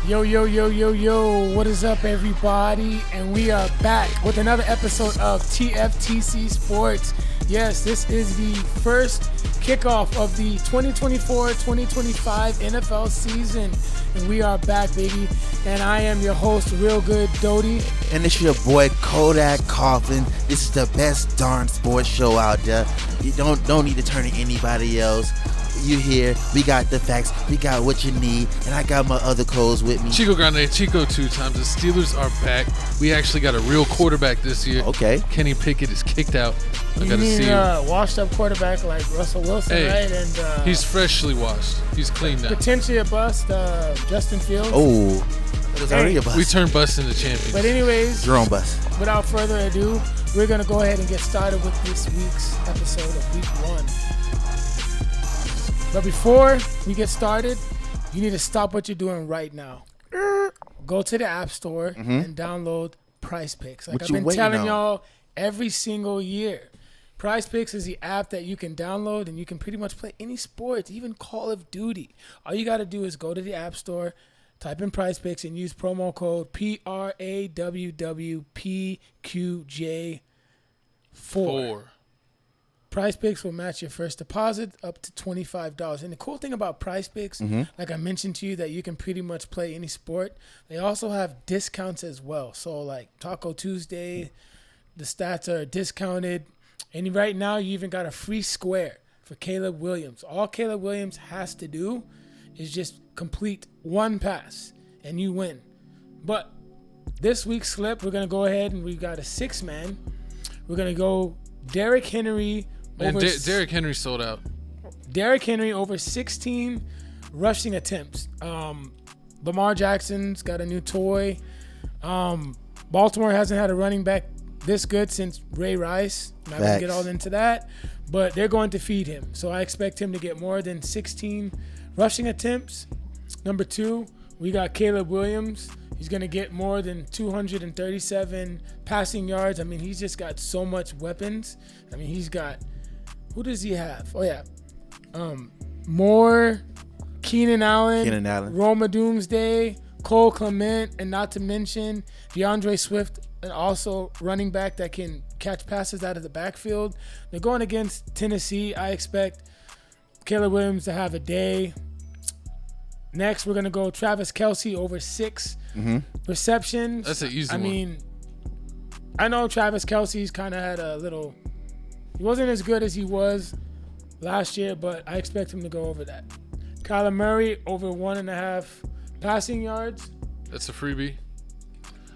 Yo, what is up, everybody? And we are back with another episode of TFTC Sports. Yes, this is the first kickoff of the 2024-2025 NFL season. And we are back, baby. And I am your host, Real Good Doty. And it's your boy, Kodak Coughlin. This is the best darn sports show out there. You don't need to turn to anybody else. You here, we got the facts, we got what you need, and I got my other codes with me. Chico Grande, Chico 2 times. The Steelers are back. We actually got a real quarterback this year. Okay. Kenny Pickett is kicked out. I gotta see washed up quarterback like Russell Wilson, right? And he's freshly washed. He's clean now. Potentially a bust, Justin Fields. Oh, it was already a bust. We turned bust into champions. But anyways, Jerome bust. Without further ado, we're gonna go ahead and get started with this week's episode of Week 1. But before we get started, you need to stop what you're doing right now. Go to the App Store and download Prize Picks. Like I've been telling y'all every single year. Prize Picks is the app that you can download and you can pretty much play any sports, even Call of Duty. All you got to do is go to the App Store, type in Prize Picks, and use promo code PRAWWPQJ4. Prize Picks will match your first deposit up to $25. And the cool thing about Prize Picks, like I mentioned to you, that you can pretty much play any sport. They also have discounts as well. So like Taco Tuesday, the stats are discounted. And right now you even got a free square for Caleb Williams. All Caleb Williams has to do is just complete one pass and you win. But this week's slip, we're going to go ahead and we've got a 6-man. We're going to go Derrick Henry. Man, Derrick Henry sold out. Derrick Henry over 16 rushing attempts. Lamar Jackson's got a new toy. Baltimore hasn't had a running back this good since Ray Rice. I'm not going to get all into that. But they're going to feed him. So I expect him to get more than 16 rushing attempts. Number 2, we got Caleb Williams. He's going to get more than 237 passing yards. I mean, he's just got so much weapons. I mean, he's got... Who does he have? Oh, yeah. Moore, Keenan Allen, Roma Doomsday, Cole Clement, and not to mention DeAndre Swift, and also running back that can catch passes out of the backfield. They're going against Tennessee. I expect Caleb Williams to have a day. Next, we're going to go Travis Kelce over 6 receptions. That's an easy one. I mean, I know Travis Kelce's kind of had a little... He wasn't as good as he was last year, but I expect him to go over that. Kyler Murray over 1.5 passing yards. That's a freebie.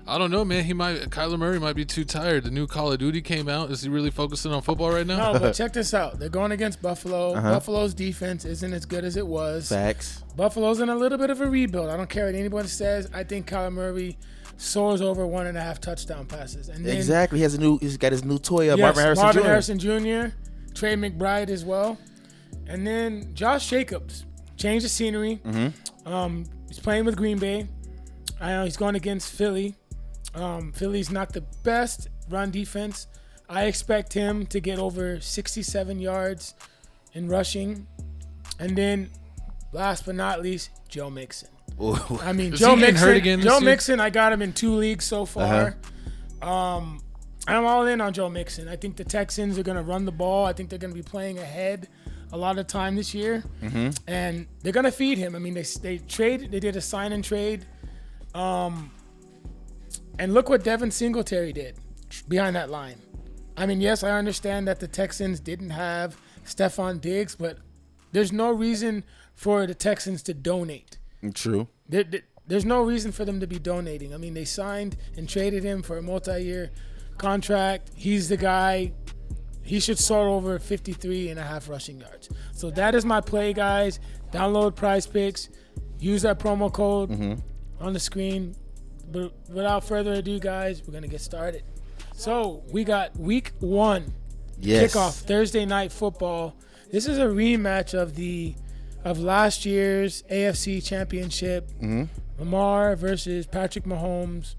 I don't know, man. Kyler Murray might be too tired. The new Call of Duty came out. Is he really focusing on football right now? No, but check this out. They're going against Buffalo. Buffalo's defense isn't as good as it was. Facts. Buffalo's in a little bit of a rebuild. I don't care what anybody says. I think Kyler Murray soars over 1.5 touchdown passes. And then, exactly. He's got his new toy, yes, Marvin Harrison Jr., Trey McBride as well. And then Josh Jacobs changed the scenery. He's playing with Green Bay. I know he's going against Philly. Philly's not the best run defense. I expect him to get over 67 yards in rushing. And then, last but not least, Joe Mixon. Ooh. I mean, Joe Mixon, I got him in 2 leagues so far. I'm all in on Joe Mixon. I think the Texans are going to run the ball. I think they're going to be playing ahead a lot of time this year. And they're going to feed him. I mean, they did a sign and trade. And look what Devin Singletary did behind that line. I mean, yes, I understand that the Texans didn't have Stephon Diggs, but there's no reason for the Texans to donate. True. There's no reason for them to be donating. I mean, they signed and traded him for a multi-year contract. He's the guy. He should soar over 53.5 rushing yards. So that is my play, guys. Download Prize Picks. Use that promo code on the screen. But without further ado, guys, we're going to get started. So we got Week 1 kickoff, Thursday Night Football. This is a rematch of last year's AFC Championship. Lamar versus Patrick Mahomes.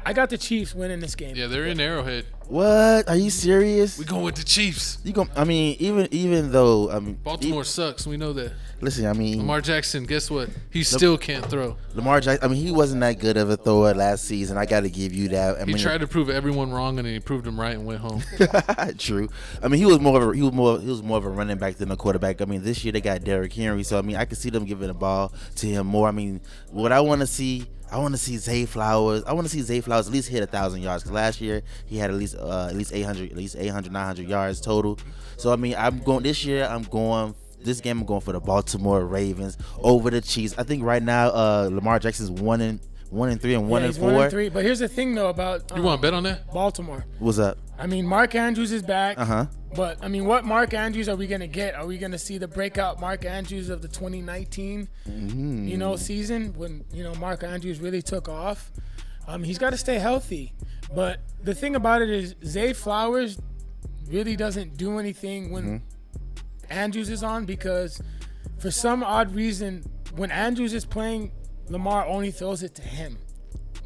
I got the Chiefs winning this game. Yeah, they're in Arrowhead. What? Are you serious? We going with the Chiefs. I mean, even though Baltimore sucks. We know that. Listen, I mean, Lamar Jackson, guess what? He still can't throw. Lamar Jackson. I mean, he wasn't that good of a thrower last season. I got to give you that. He tried to prove everyone wrong, and he proved them right and went home. True. I mean, he was more of a running back than a quarterback. I mean, this year they got Derrick Henry, so I mean, I can see them giving the ball to him more. I mean, what I want to see. I want to see Zay Flowers. I want to see Zay Flowers at least hit 1,000 yards. Because last year he had at least 800, 900 yards total. So I mean, this game I'm going for the Baltimore Ravens over the Chiefs. I think right now Lamar Jackson's 1-3 and 1-4. 1-3. But here's the thing though about you want to bet on that? Baltimore. What's up? I mean, Mark Andrews is back. But I mean, what Mark Andrews are we gonna get? Are we gonna see the breakout Mark Andrews of the 2019, season when Mark Andrews really took off? He's got to stay healthy. But the thing about it is, Zay Flowers really doesn't do anything when Andrews is on, because for some odd reason, when Andrews is playing, Lamar only throws it to him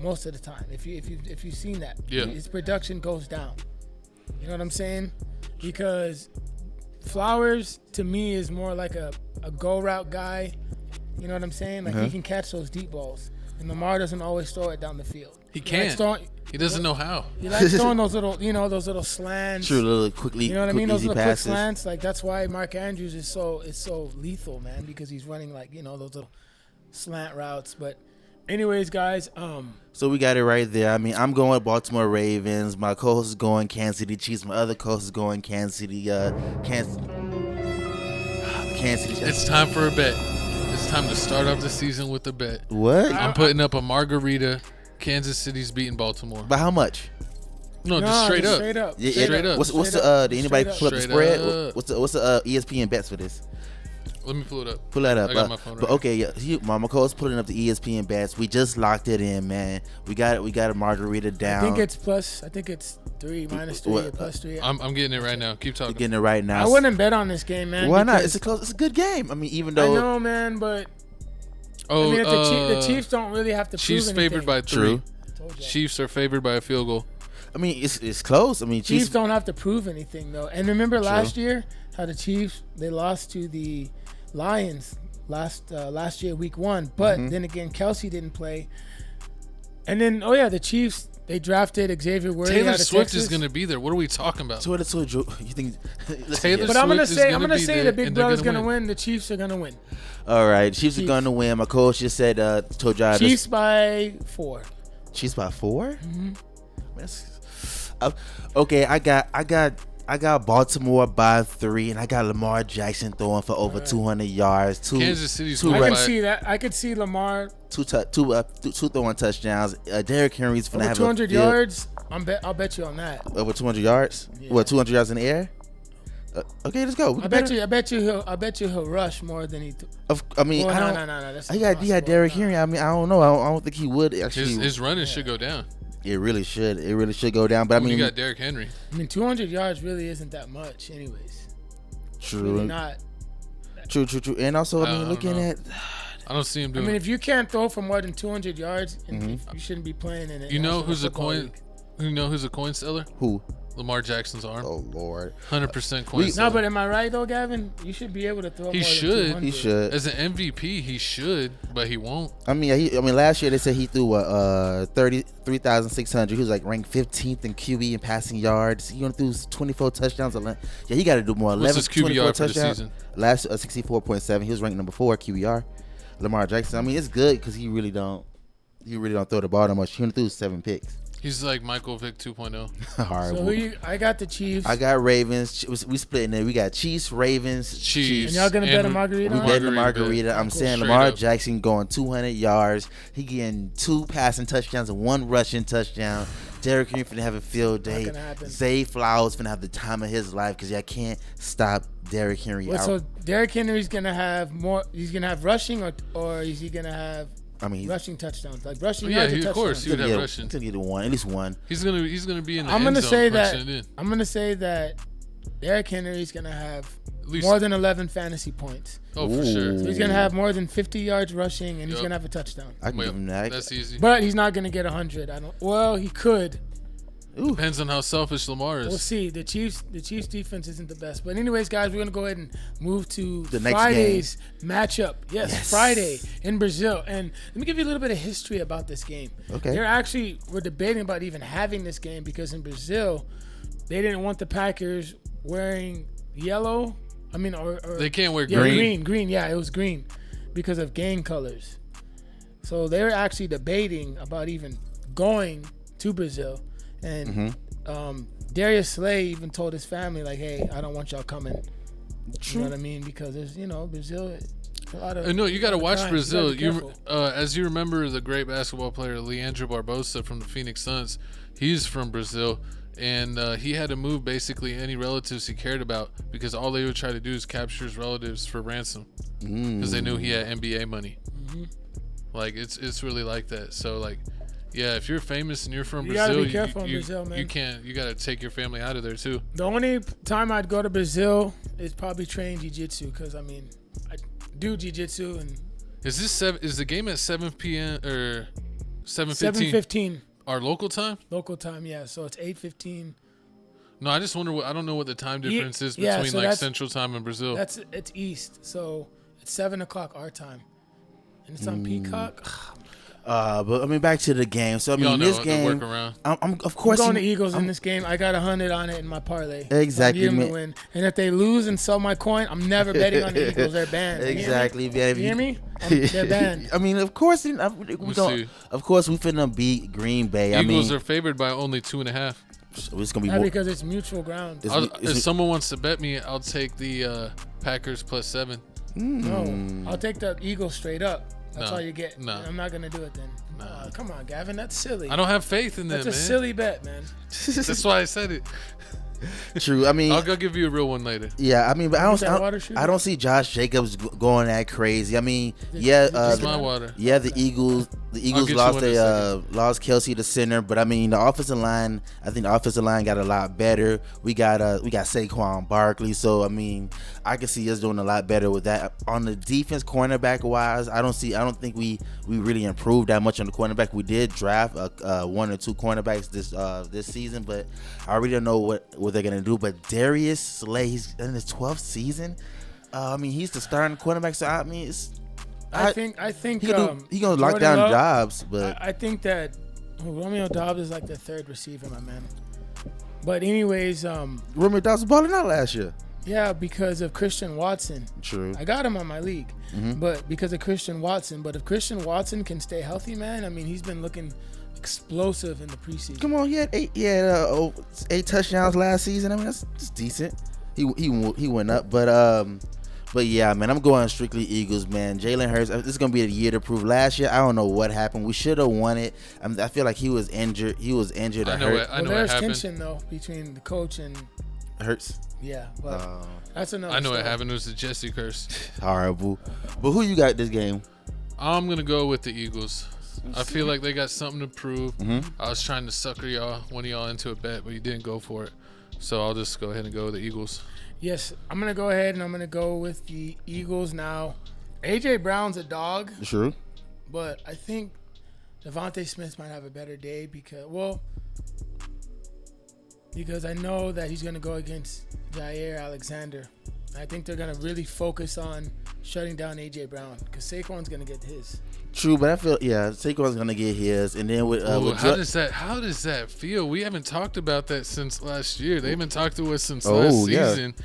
most of the time. If you've seen that, his production goes down. You know what I'm saying? Because Flowers to me is more like a go route guy. You know what I'm saying? Like he can catch those deep balls, and Lamar doesn't always throw it down the field. He can't. He doesn't know how. He likes throwing those little slants. True, little quickly. You know what I mean? Those little passes. quick slants. Like that's why Mark Andrews is so lethal, man, because he's running like those little slant routes. But anyways, guys, so we got it right there. I mean, I'm going Baltimore Ravens. My co-host is going Kansas City Chiefs. My other co-host is going Kansas City Chiefs. It's time for a bet. It's time to start off the season with a bet. What? I'm putting up a margarita. Kansas City's beating Baltimore. By how much? No, just straight up. Straight up. Yeah, straight up. What's the did anybody pull up the spread? Up. What's the ESPN bets for this? Let me pull it up. Pull that up. I got my phone but right okay, my co-host pulling up the ESPN bets. We just locked it in, man. We got a margarita down. I think it's 3 minus 3 or plus 3. I'm getting it right now. Keep talking. You're getting it right now. I wouldn't bet on this game, man. Why not? It's a good game. I mean, even though I know, man, but I mean, the Chiefs don't really have to Chiefs prove anything. favored by 3. True. Chiefs are favored by a field goal. I mean, it's close. I mean, Chiefs don't have to prove anything though. And remember last year how the Chiefs they lost to the Lions last year week 1, but then again Kelsey didn't play. And then the Chiefs they drafted Xavier Worthy Taylor out of Swift Texas. is going to be there. What are we talking about? So you think Taylor But I'm gonna Swift is say be the there, Big and they're Brother's gonna gonna win. The Chiefs are gonna win. All right, Chiefs are gonna win. My coach just said told y'all Chiefs by 4. Chiefs by 4? Okay, I got Baltimore by 3, and I got Lamar Jackson throwing for over 200 yards. Kansas City's I winning can by see that. I could see Lamar two throwing touchdowns. Derrick Henry's gonna over have 200 yards. I'll bet you on that. Over 200 yards. Yeah. What, 200 yards in the air? Okay, let's go. I bet you he'll rush more than he. I mean, Well, I no. don't. That's He got impossible. Derrick Henry. I mean, I don't know. I don't think he would actually. his running should go down. It really should. It really should go down. But I mean, you got Derrick Henry. I mean, 200 yards really isn't that much, anyways. True. Really not. True. And also, I mean, don't looking know. at. I don't see him I doing. mean, if you can't throw for more than 200 yards, you shouldn't be playing in it. You know who's a coin? You know who's a coin seller? Who? Lamar Jackson's arm. Oh Lord. 100% coin No, seller. but am I right though, Gavin? You should be able to throw. He more should. Than 200. He should. As an MVP, he should, but he won't. I mean, last year they said he threw 33,600. He was like ranked 15th in QB in passing yards. He only threw 24 touchdowns. Yeah, he got to do more. What's his 24 QBR for the touchdowns. season? Last 64.7. He was ranked number 4 QBR. Lamar Jackson. I mean, it's good because he really don't throw the ball that much. He only threw 7 picks. He's like Michael Vick 2.0. Horrible. So I got the Chiefs. I got Ravens. We splitting it. We got Chiefs, Ravens, Chiefs. And y'all gonna bet a margarita? We on? betting the margarita. I'm saying Straight Lamar up. Jackson going 200 yards. He getting 2 passing touchdowns and 1 rushing touchdown. Derrick Henry finna have a field day. Not gonna happen. Zay Flowers finna have the time of his life because y'all can't stop Derrick Henry out. So Derrick Henry's gonna have more. He's gonna have rushing, or is he gonna have? I mean, Rushing touchdowns, like rushing Yeah, yards or of course, touchdowns. he would have he's rushing. gonna get at least one. He's gonna be in the I'm end gonna zone say punching that. it in. I'm gonna say that Derrick Henry's gonna have At least, more than 11 fantasy points. oh, for sure. So he's gonna have more than 50 yards rushing, and he's Yup. gonna have a touchdown. I can give him that. That's easy. But he's not gonna get 100. Well, he could. Depends on how selfish Lamar is. We'll see. The Chiefs defense isn't the best. But anyways, guys, we're gonna go ahead and move to The next Friday's matchup. Yes, Friday in Brazil. And let me give you a little bit of history about this game. Okay. We're debating about even having this game because in Brazil, they didn't want the Packers wearing yellow. I mean, or they can't wear green. Green. Yeah, it was green because of gang colors. So they were actually debating about even going to Brazil. And Darius Slay even told his family, like, hey, I don't want y'all coming. True. You know what I mean? Because there's, Brazil, a lot of. No, you got to watch crime. Brazil. You gotta be As you remember, the great basketball player Leandro Barbosa from the Phoenix Suns, he's from Brazil. And he had to move basically any relatives he cared about because all they would try to do is capture his relatives for ransom because they knew he had NBA money. Like, it's really like that. So, like, yeah, if you're famous and you're from Brazil, gotta be careful in Brazil, man. You got to take your family out of there too. The only time I'd go to Brazil is probably train jiu-jitsu because, I do jiu-jitsu. And Is the game at 7 p.m. or 7:15? 7:15. Our local time? Local time, yeah. So it's 8:15. No, I just wonder I don't know what the time difference is yeah, between so like that's- Central Time and Brazil. It's east. So it's 7 o'clock our time. And it's on Peacock. But I mean, back to the game. So I mean, Y'all know this the game, workaround. I'm of I'm course going to Eagles in this game. I got 100 on it in my parlay. Exactly, I'm giving them man. to win. And if they lose and sell my coin, I'm never betting on the Eagles. They're banned. Exactly, man. You hear me? They're banned. I mean, of course, we see. of course, we finna beat Green Bay. Eagles I mean, are favored by only 2.5. it's gonna be Not more. because it's mutual ground. If someone wants to bet me, I'll take the Packers +7. No, I'll take the Eagles straight up. That's No, all you get. no. I'm not gonna do it then. Come on, Gavin. That's silly. I don't have faith in them, That's a man. silly bet, man. That's why I said it. True. I mean, I'll go give you a real one later. yeah. I mean, but that water shooter? I don't see Josh Jacobs going that crazy. I mean, yeah. It's my water. Yeah, the Eagles get you lost one in a lost Kelsey the center, but I mean the offensive line. I think the offensive line got a lot better. We got Saquon Barkley, so I mean I can see us doing a lot better with that. On the defense, cornerback wise, I don't think we really improved that much on the cornerback. We did draft 1 or 2 cornerbacks this season, but I really don't know what they're gonna do. But Darius Slay, he's in his 12th season. I mean he's the starting cornerback, so I mean I think he gonna lock Jordan down Love, jobs, but I think that Romeo Dobbs is like the third receiver, my man. But anyways, Romeo Dobbs was balling out last year. yeah, because of Christian Watson. True. I got him on my league, but because of Christian Watson. But if Christian Watson can stay healthy, man, I mean, he's been looking explosive in the preseason. Come on, he had 8 touchdowns last season. I mean, that's decent. He went up, but yeah, man, I'm going strictly Eagles, man. Jalen Hurts, this is gonna be a year to prove. Last year, I don't know what happened. We should have won it. I feel like he was injured. I know what There's happened. tension though between the coach and Hurts. yeah, but that's another. I know what story. happened. It was the Jesse curse. Horrible. But who you got this game? I'm gonna go with the Eagles. I feel like they got something to prove. I was trying to sucker one of y'all into a bet, but you didn't go for it. So I'll just go ahead and go with the Eagles. Yes, I'm gonna go ahead and I'm gonna go with the Eagles now. AJ Brown's a dog, True. but I think Devontae Smith might have a better day because I know that he's gonna go against Jair Alexander. I think they're gonna really focus on shutting down AJ Brown because Saquon's gonna get his. True, but I feel Saquon's gonna get his, and then with how does that feel? We haven't talked about that since last year. They haven't talked to us since last season.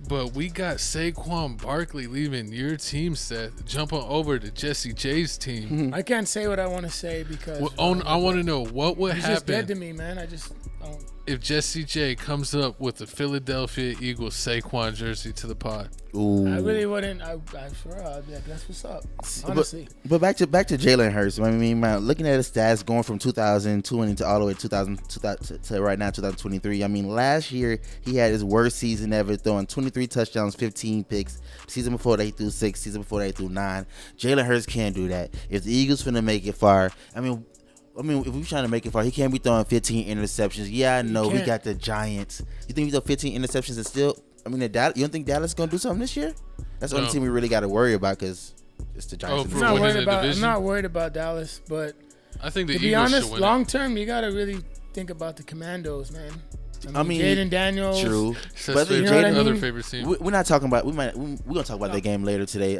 But we got Saquon Barkley leaving your team, Seth, jumping over to Jesse J's team. I can't say what I want to say because I want to know what would he's just dead to happen me, man. I just don't. if Jesse J comes up with the Philadelphia Eagles Saquon jersey to the pod. Ooh. I really wouldn't. I'm sure I'd be like, that's what's up. Honestly. But back to Jalen Hurts. I mean, man, looking at his stats going from 2020 to all the way 2000 to right now 2023. I mean, last year he had his worst season ever, throwing 23 touchdowns, 15 picks. Season before they threw 6. Season before they threw 9. Jalen Hurts can't do that. If the Eagles finna make it far, I mean, if we're trying to make it far, he can't be throwing 15 interceptions. Yeah, I know we got the Giants. You think we throw 15 interceptions and still? I mean, you don't think Dallas is gonna do something this year? That's the only team we really got to worry about because it's the Giants. For winning the division? I'm not worried about Dallas, but I think the to be Eagles honest, should win long term, you gotta really think about the Commandos, man. I mean, Jaden Daniels. True. But you know what I mean? other favorite team. We're not talking about. We're gonna talk about that game later today.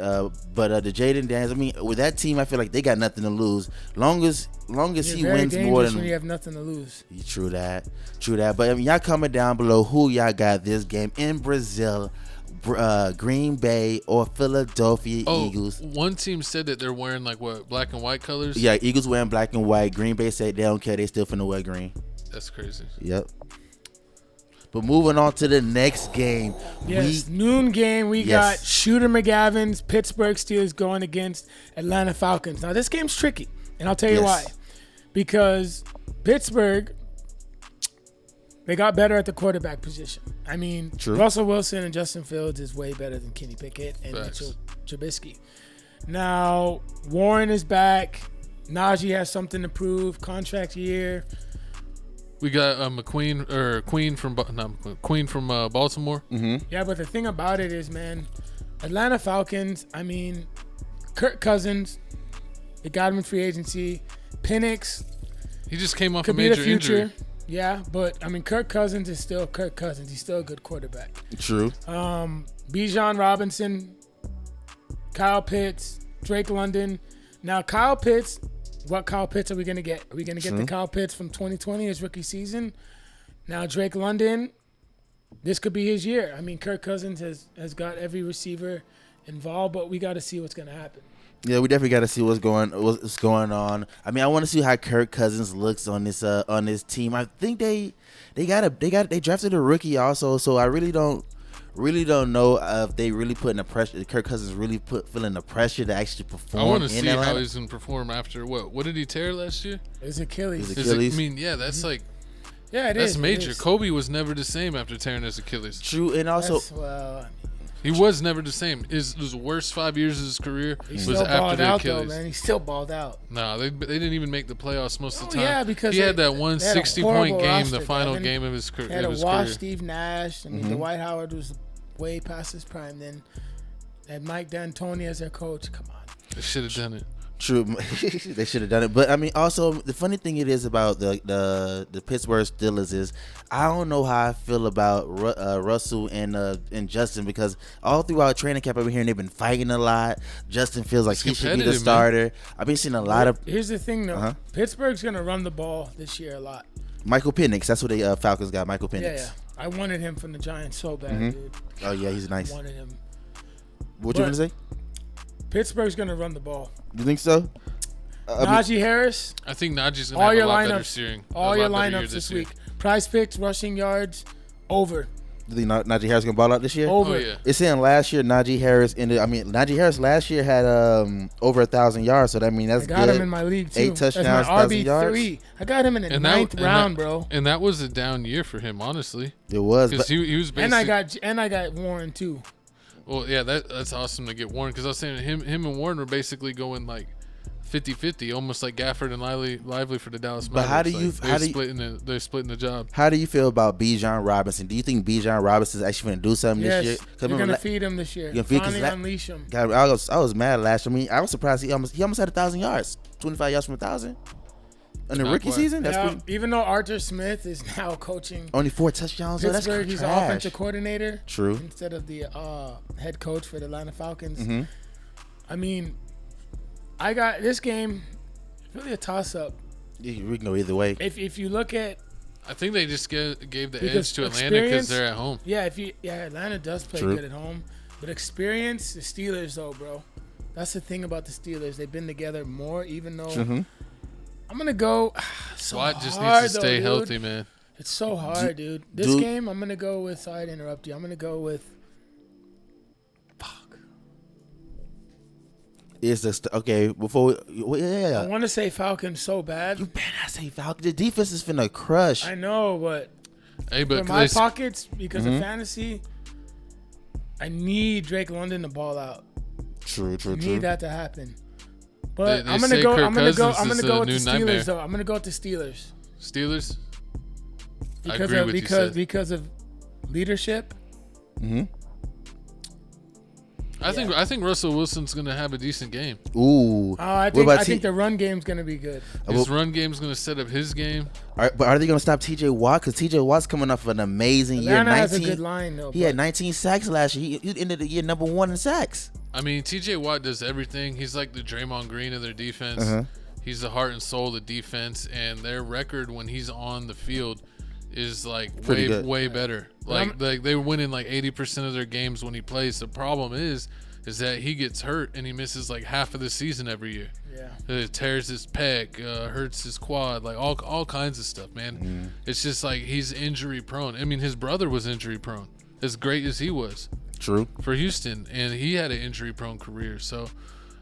But the Jaden Daniels. I mean, with that team, I feel like they got nothing to lose. Long as he wins more than. When you have nothing to lose. True that. But I mean, y'all comment down below who y'all got this game in Brazil. Green Bay or Philadelphia Eagles. One team said that they're wearing black and white colors. Yeah, Eagles wearing black and white. Green Bay said they don't care. They still finna wear green. That's crazy. Yep. But moving on to the next game. Yes, noon game. We got Shooter McGavin's Pittsburgh Steelers going against Atlanta Falcons. Now, this game's tricky, and I'll tell you why. Because Pittsburgh, they got better at the quarterback position. I mean, Russell Wilson and Justin Fields is way better than Kenny Pickett and Mitchell Trubisky. Now, Warren is back. Najee has something to prove. Contract year. We got Queen from Baltimore. Mm-hmm. Yeah, but the thing about it is, man, Atlanta Falcons, I mean, Kirk Cousins, they got him in free agency. Penix. He just came off could a major be the future. injury. Yeah, but, I mean, Kirk Cousins is still Kirk Cousins. He's still a good quarterback. True. Bijan Robinson, Kyle Pitts, Drake London. Now, Kyle Pitts, what Kyle Pitts are we going to get? Are we going to get the Kyle Pitts from 2020, his rookie season? Now, Drake London, this could be his year. I mean, Kirk Cousins has got every receiver involved, but we got to see what's going to happen. Yeah, we definitely got to see what's going on. I mean, I want to see how Kirk Cousins looks on this team. I think they drafted a rookie also, so I really don't know if they really putting the pressure. Kirk Cousins really feeling the pressure to actually perform. I want to see Atlanta. how he's gonna perform after what did he tear last year? His Achilles. Achilles. I mean, yeah, that's like. Yeah, that's major. Kobe was never the same after tearing his Achilles. True, and also he was never the same. His worst 5 years of his career was after the Achilles. Though, man. He still balled out. No, they didn't even make the playoffs most of the time. Yeah, because he had that 160-point game, roster, the final game of his career. They had to wash Steve Nash. I mean, Dwight Howard was way past his prime then. They had Mike D'Antoni as their coach. Come on. They should have done it. True, they should have done it. But I mean, also the funny thing it is about the Pittsburgh Steelers is I don't know how I feel about Russell and Justin, because all throughout training camp over here they've been fighting a lot. Justin feels like he should be the starter. Man. I've been seeing a lot of. Here's the thing though, Pittsburgh's gonna run the ball this year a lot. Michael Penix, that's what the Falcons got. Michael Penix. Yeah. I wanted him from the Giants so bad, dude. Oh yeah, he's nice. I wanted him. What you gonna say? Pittsburgh's gonna run the ball. You think so? Najee Harris. I think Najee's gonna have a lot better steering. All your lineups this week. Prize picks, rushing yards, over. You think Najee Harris gonna ball out this year? Over. Oh, yeah. It's saying last year Najee Harris last year had over 1,000 yards, so that means that's I got good. him in my league too. 8 touchdowns, that's my 1,000 yards. RB3. I got him in the ninth round, bro. And that was a down year for him, honestly. It was, because he was basically. And I got Warren too. Well, yeah, that's awesome to get Warren, because I was saying him and Warren were basically going like 50-50, almost like Gafford and Lively for the Dallas Mavericks. But they're splitting the job. How do you feel about Bijan Robinson? Do you think Bijan Robinson is actually going to do something this year? You're going to feed him this year. Finally unleash him. God, I was mad last year. I mean, I was surprised he almost had 1,000 yards, 25 yards from 1,000 in the rookie season. That's even though Arthur Smith is now coaching, only 4 touchdowns. Pittsburgh, he's the offensive coordinator. True. Instead of the head coach for the Atlanta Falcons. Mm-hmm. I mean, I got this game. Really a toss-up. We can go either way. If you look at, I think they just gave the edge to Atlanta because they're at home. Yeah, Atlanta does play good at home, but experience, the Steelers though, bro. That's the thing about the Steelers. They've been together more, even though. I'm gonna go. SWAT just needs to stay healthy, man. It's so hard, dude. This game, I'm gonna go with. Sorry to interrupt you. I'm gonna go with. Is this okay? Before I want to say Falcons so bad. You better not say Falcons. The defense is finna crush. I know, but for my pockets, because of fantasy, I need Drake London to ball out. True. Need that to happen. But I'm gonna go with the Steelers though. I'm gonna go with the Steelers. Steelers. Because of leadership. I think Russell Wilson's gonna have a decent game. Ooh. I think the run game's gonna be good. His run game's gonna set up his game. But are they gonna stop T.J. Watt? Because T.J. Watt's coming off an amazing year. Atlanta has a good line though. He had 19 sacks last year. He ended the year number 1 in sacks. I mean, T.J. Watt does everything. He's like the Draymond Green of their defense. He's the heart and soul of the defense, and their record when he's on the field is like way better. Like they're winning like 80% of their games when he plays. The problem is that he gets hurt and he misses like half of the season every year. Yeah, it tears his pec, hurts his quad, like all kinds of stuff, man. It's just like he's injury prone. I mean, his brother was injury prone, as great as he was. True. For Houston, and he had an injury prone career. So,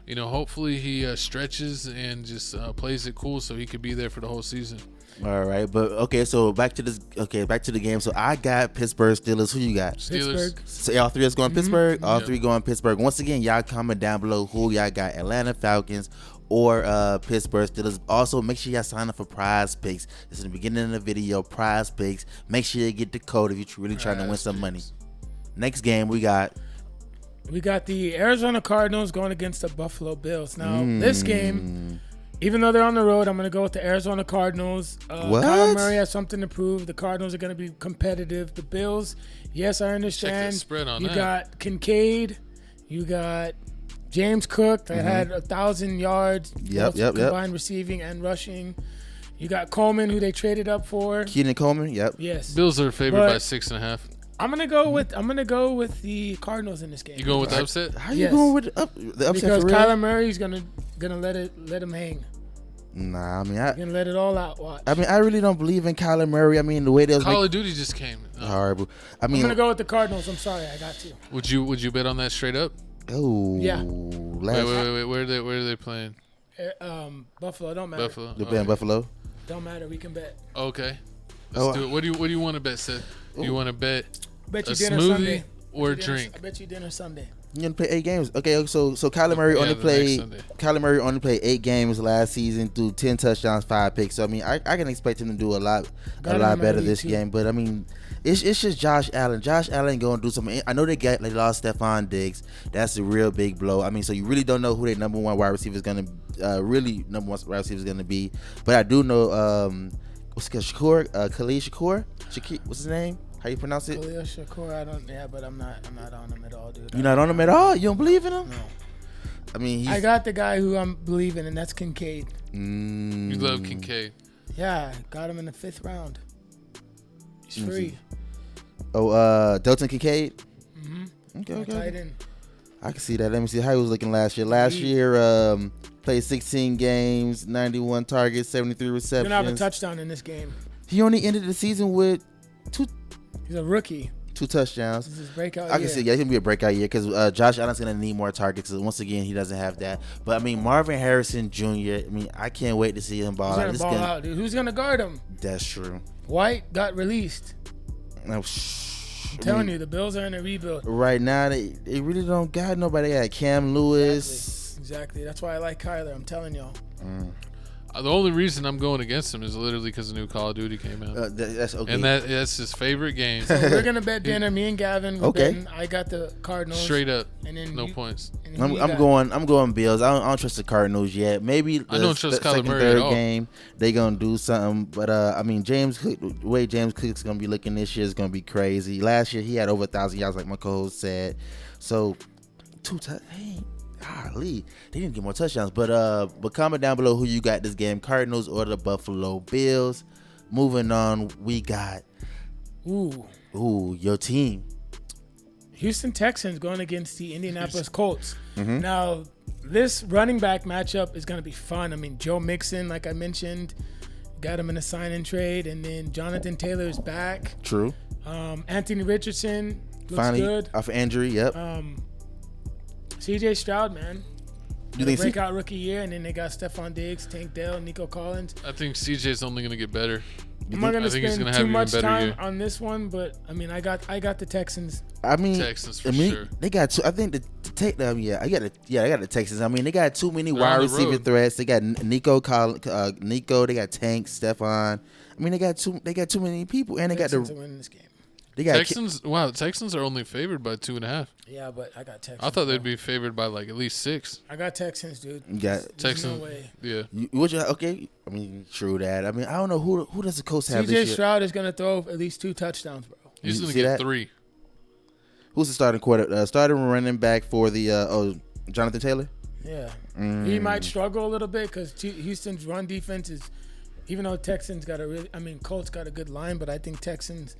hopefully he stretches and just plays it cool so he could be there for the whole season. All right, but okay, so back to the game. So I got Pittsburgh Steelers. Who you got? Steelers. So all three of us going Pittsburgh? All three going Pittsburgh. Once again, y'all comment down below who y'all got, Atlanta Falcons or Pittsburgh Steelers. Also, make sure y'all sign up for Prize Picks. It's in the beginning of the video, Prize Picks. Make sure you get the code if you're really trying to win some money. Next game, we got the Arizona Cardinals going against the Buffalo Bills. Now, this game, even though they're on the road, I'm going to go with the Arizona Cardinals. Kyler Murray has something to prove. The Cardinals are going to be competitive. The Bills, yes, I understand. Check the spread on you that. got Kincaid. You got James Cook that had 1,000 yards, combined receiving and rushing. You got Coleman, who they traded up for. Keenan Coleman, Yes. Bills are favored by 6.5. I'm gonna go with the Cardinals in this game. You going with the upset? How you going with the upset? Because for real? Kyler Murray's gonna let him hang. Nah, I mean, gonna let it all out. Watch. I mean, I really don't believe in Kyler Murray. I mean, the way they was Call of Duty just came. Horrible. I mean, I'm gonna go with the Cardinals. I'm sorry, I got to. Would you bet on that straight up? Oh yeah. Wait. Where are they playing? Buffalo. Don't matter. Buffalo. They're playing Buffalo. Don't matter. We can bet. Okay. Let's do it. What do you want to bet, Seth? Do you want to bet Bet you a dinner smoothie Sunday. or a drink? I bet you dinner Sunday. You're gonna play 8 games. Okay, so Kyler Murray only played 8 games last season, threw 10 touchdowns, 5 picks. So I mean, I can expect him to do a lot better this game. But I mean, it's just Josh Allen. Josh Allen gonna do something. I know they lost Stephon Diggs. That's a real big blow. I mean, so you really don't know who their number one wide receiver is gonna be. But I do know Khalil Shakur. What's his name? How you pronounce it? Khalil Shakur. But I'm not on him at all, dude. You're not on him at all? You don't believe in him? No. I mean, I got the guy who I'm believing, and that's Kincaid. You love Kincaid. Yeah, got him in the 5th round. He's free. Oh, Dalton Kincaid? Okay. Tight end. I can see that. Let me see how he was looking last year. Last year, played 16 games, 91 targets, 73 receptions. He's going to have a touchdown in this game. He only ended the season with 2. He's a rookie. 2 touchdowns. This is his breakout I can see, it's going to be a breakout year because Josh Allen's going to need more targets. Once again, he doesn't have that. But, I mean, Marvin Harrison Jr., I mean, I can't wait to see him ball out. He's going to ball out, dude. Who's going to guard him? That's true. White got released. No, I'm telling you, the Bills are in a rebuild. Right now, they really don't got nobody. They got Cam Lewis. Exactly. That's why I like Kyler. I'm telling y'all. The only reason I'm going against him is literally because the new Call of Duty came out. That's okay. And that's his favorite game. So we're going to bet dinner. Me and Gavin. Betting. I got the Cardinals. Straight up. And then no points. I'm going Bills. I don't trust the Cardinals yet. Maybe I don't trust Kyler Murray third at all. game they gonna do something. But I mean, the way James Cook's gonna be looking this year is gonna be crazy. Last year he had over 1,000 yards, like my co-host said. So 2 touchdowns. Golly, they didn't get more touchdowns. But comment down below who you got this game, Cardinals or the Buffalo Bills. Moving on, we got your team. Houston Texans going against the Indianapolis Colts. Now, this running back matchup is going to be fun. I mean, Joe Mixon, like I mentioned, got him in a sign-in trade, and then Jonathan Taylor is back. True. Anthony Richardson looks finally good. Off injury. Yep. CJ Stroud, man. You think breakout rookie year, and then they got Stephon Diggs, Tank Dell, Nico Collins. I think CJ's only going to get better. I'm not going to spend too much time on this one, but I mean, I got the Texans. I mean, Texans for sure. They got two. I think I got the Texans. I mean, they got too many wide receiver threats. They got Nico Collins, Nico. They got Tank, Stephon. I mean, they got too many people, and they got to win this game. They got Texans. Wow, Texans are only favored by 2.5. Yeah, but I got Texans. I thought they'd bro. be favored by like at least 6. I got Texans, dude. You got There's Texans. no way. Yeah. okay. I mean, true that. I mean, I don't know who does the Colts have this CJ year. Stroud is gonna throw at least 2 touchdowns, bro. He's You gonna see get that? 3. Who's the starting running back for the Jonathan Taylor? Yeah, he might struggle a little bit because Houston's run defense is, even though Colts got a good line, but I think Texans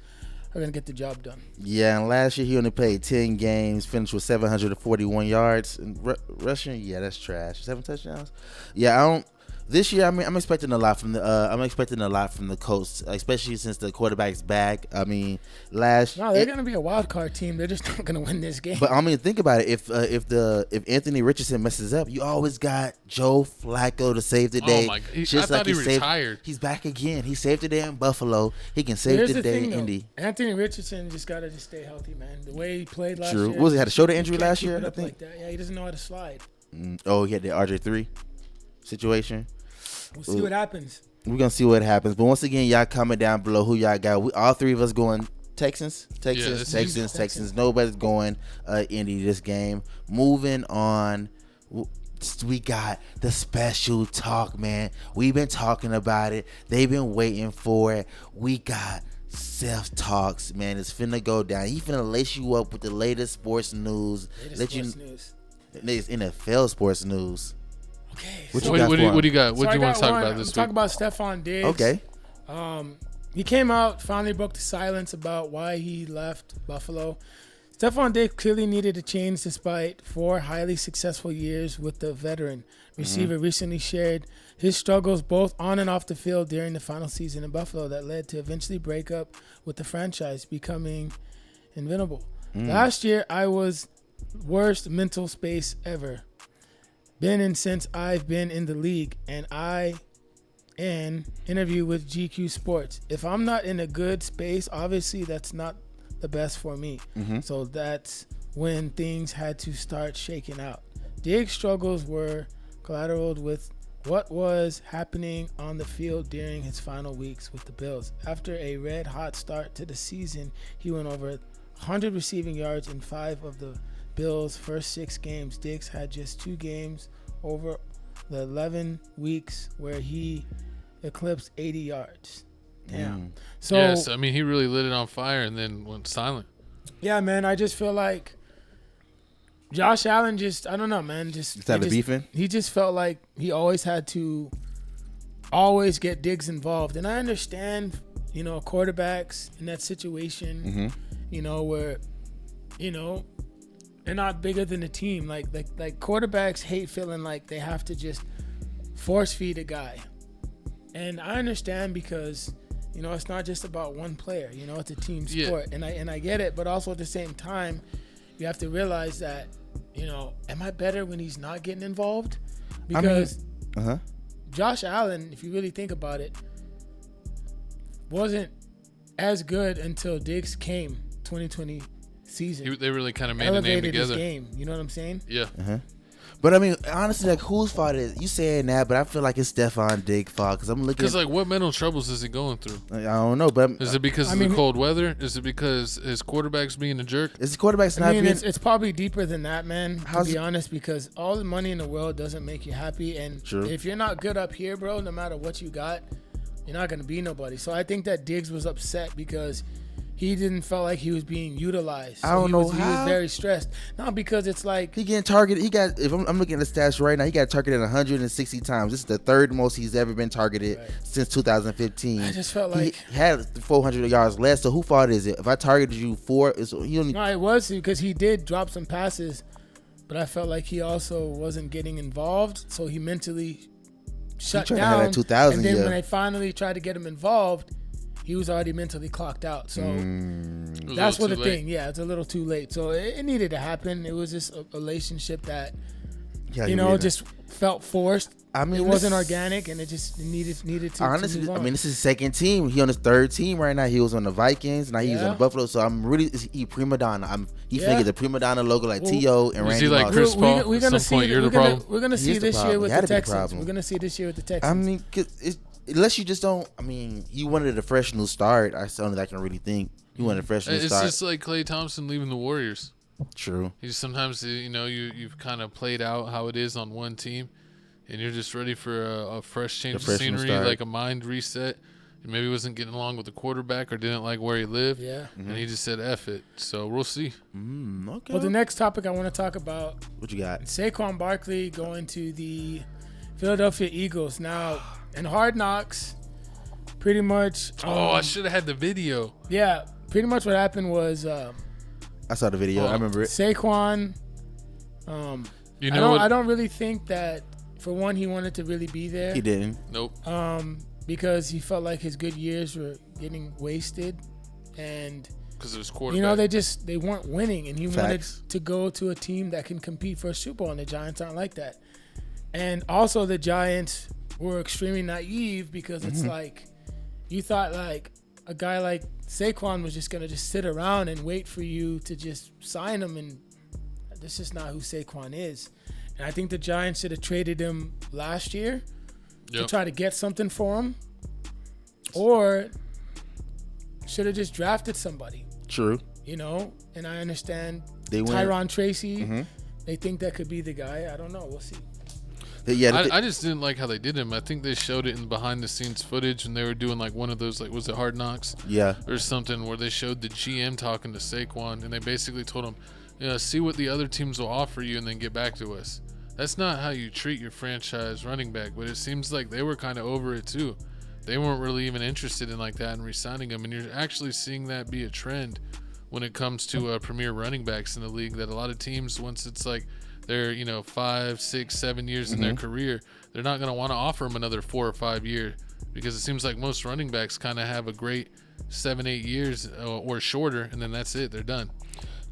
are gonna get the job done. Yeah, and last year he only played 10 games, finished with 741 yards and rushing. Yeah, that's trash. 7 touchdowns. Yeah, I don't. This year, I mean, I'm expecting a lot from the Colts, especially since the quarterback's back. I mean, they're gonna be a wild card team. They're just not gonna win this game. But I mean, think about it. If Anthony Richardson messes up, you always got Joe Flacco to save the day. Oh my! I Just thought like he retired. He's back again. He saved the day in Buffalo. He can save Here's the day thing, in though. Indy. Anthony Richardson just gotta stay healthy, man. The way he played last year. True. Was he had a shoulder injury he can't last keep year? it I up think. like that. Yeah, he doesn't know how to slide. He had the RJ3 situation. We'll see what happens. We're gonna see what happens. But once again, y'all comment down below who y'all got. All 3 of us going Texans. Texans. Nobody's going Indy this game. Moving on. We got the special talk, man. We've been talking about it. They've been waiting for it. We got Seth Talks, man. It's finna go down. He finna lace you up with the latest sports news. News. Latest NFL sports news. Okay. What so- you got What do you got? What so do you I want to got talk one. about this Talk week? about Stephon Diggs. Okay. He came out, finally broke the silence about why he left Buffalo. Stephon Diggs clearly needed a change despite 4 highly successful years with the veteran receiver. Recently shared his struggles both on and off the field during the final season in Buffalo that led to eventually break up with the franchise, becoming invincible. Last year, I was worst mental space ever. Been in since I've been in the league, and an interview with GQ Sports. If I'm not in a good space, obviously that's not the best for me. So that's when things had to start shaking out. Diggs' struggles were collateraled with what was happening on the field during his final weeks with the Bills. After a red-hot start to the season, he went over 100 receiving yards in 5 of the Bills' first 6 games. Diggs had just 2 games over the 11 weeks where he eclipsed 80 yards. Damn. So Yes, I mean he really lit it on fire and then went silent. yeah, man, I just feel like Josh Allen I don't know, man. Beefing? He just felt like he always had to always get Diggs involved. And I understand, quarterbacks in that situation, where, they're not bigger than the team. Like quarterbacks hate feeling like they have to just force feed a guy. And I understand because, it's not just about one player. It's a team sport. Yeah. And I get it. But also at the same time, you have to realize that, am I better when he's not getting involved? Because Josh Allen, if you really think about it, wasn't as good until Diggs came 2020 season. They really kind of made a name Elevated his together. game. You know what I'm saying? Yeah. But I mean, honestly, like whose fault is you saying that? But I feel like it's Stephon Diggs' fault because I'm looking. Because what mental troubles is he going through? I don't know, but Is it because of the cold weather? Is it because his quarterback's being a jerk? is the quarterback's not being? It's probably deeper than that, man. To How's be it- honest, because all the money in the world doesn't make you happy, and True. if you're not good up here, bro, no matter what you got, you're not gonna be nobody. So I think that Diggs was upset because he didn't feel like he was being utilized. I don't know He how. was very stressed. Not because it's like He getting targeted. He got. If I'm looking at the stats right now, he got targeted 160 times. This is the 3rd most he's ever been targeted since 2015. I just felt like he had 400 yards less. So who fault is it? If I targeted you 4, he only. no, it was because he did drop some passes, but I felt like he also wasn't getting involved, so he mentally shut tried to have down. that 2000 and then year. when they finally tried to get him involved, he was already mentally clocked out. So It was a that's what little the too late. thing. Yeah, it's a little too late. So it needed to happen. It was just a relationship that just felt forced. I mean, it wasn't this- organic, and it just needed to. Honestly, to move I on. mean, this is his 2nd team. He on his 3rd team right now. He was on the Vikings. Now he's Yeah. on Buffalo. So I'm really he prima donna. He Yeah. figured the prima donna logo like Well, T.O. and is Randy he like Moss. Chris Paul? We're At gonna some point, see. you're the problem. We're gonna He see is the this year problem. with He had the to be the Texans. problem. We're gonna see this year with the Texans. I mean, unless you just don't. I mean, you wanted a fresh new start. I only I can really think. He wanted a freshman It's start. just like Klay Thompson leaving the Warriors. True. He's sometimes, you've kind of played out how it is on one team, and you're just ready for a fresh change of freshman scenery, start. like a mind reset. And maybe wasn't getting along with the quarterback or didn't like where he lived. Yeah. And he just said, F it. So we'll see. Okay. Well, the next topic I want to talk about, What you got? Saquon Barkley going to the Philadelphia Eagles. Now, in Hard Knocks, pretty much. I should have had the video. Yeah, pretty much what happened was I saw the video. I remember it. Saquon. You know I don't really think that, for one, he wanted to really be there. He didn't. Nope. Because he felt like his good years were getting wasted, and Because it was quarterback. they weren't winning, and he Facts. wanted to go to a team that can compete for a Super Bowl, and the Giants aren't like that. And also the Giants were extremely naive because it's like you thought like a guy like Saquon was just gonna just sit around and wait for you to just sign him, and this is not who Saquon is. And I think the Giants should have traded him last year to try to get something for him, or should have just drafted somebody. True. And I understand They went. Tyron Tracy. They think that could be the guy. I don't know. We'll see. I just didn't like how they did him. I think they showed it in behind the scenes footage, and they were doing like one of those, like, was it Hard Knocks? Yeah. Or something, where they showed the GM talking to Saquon, and they basically told him, see what the other teams will offer you and then get back to us. That's not how you treat your franchise running back, but it seems like they were kind of over it too. They weren't really even interested in like that and re-signing him, and you're actually seeing that be a trend when it comes to premier running backs in the league, that a lot of teams, once it's like they're 5, 6, 7 years in their career, they're not going to want to offer them another 4 or 5 years, because it seems like most running backs kind of have a great 7, 8 years or shorter, and then that's it, they're done.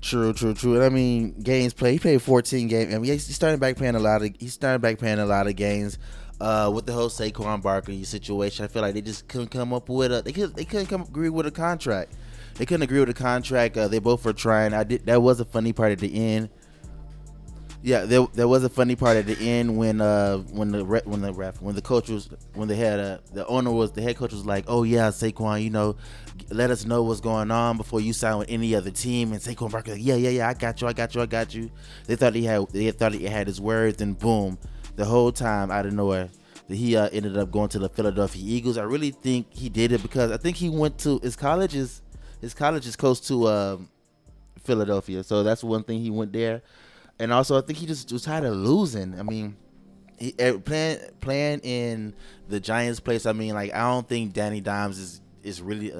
True. And I mean, games played. He played 14 games. I mean, he's starting back playing a lot of games. With the whole Saquon Barkley situation, I feel like they just couldn't come up with they couldn't agree with a contract. They couldn't agree with a contract. They both were trying. That was a funny part at the end. Yeah, there was a funny part at the end when the head coach was like, oh yeah, Saquon, let us know what's going on before you sign with any other team. And Saquon Barkley, like, yeah, I got you. They thought he had his words, and boom, the whole time out of nowhere, he ended up going to the Philadelphia Eagles. I really think he did it because I think he went to his college is close to Philadelphia, so that's one thing he went there. And also, I think he just was tired of losing. I mean, playing in the Giants' place. I mean, like, I don't think Danny Dimes is really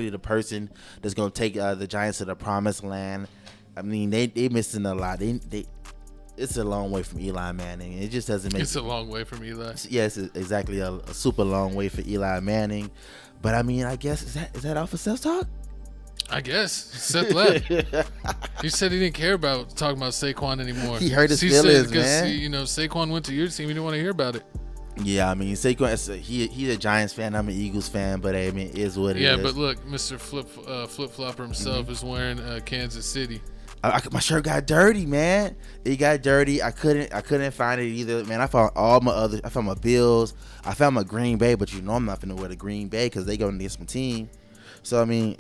the person that's gonna take the Giants to the promised land. I mean, they missing a lot. It's a long way from Eli Manning. It just doesn't make. It's a long way from Eli. Yes, exactly, a super long way for Eli Manning. But I mean, I guess is that off of Seth talk? I guess Seth left. He said he didn't care about talking about Saquon anymore. He hurt his feelings, man. Because Saquon went to your team. He didn't want to hear about it. Yeah, I mean, Saquon, he's a Giants fan. I'm an Eagles fan, but I mean, it is what it is. Yeah, but look, Mr. Flip-Flopper himself is wearing Kansas City. My shirt got dirty, man. It got dirty. I couldn't find it either, man. I found I found my Bills. I found my Green Bay, but I'm not gonna wear the Green Bay because they going against my team. So I mean,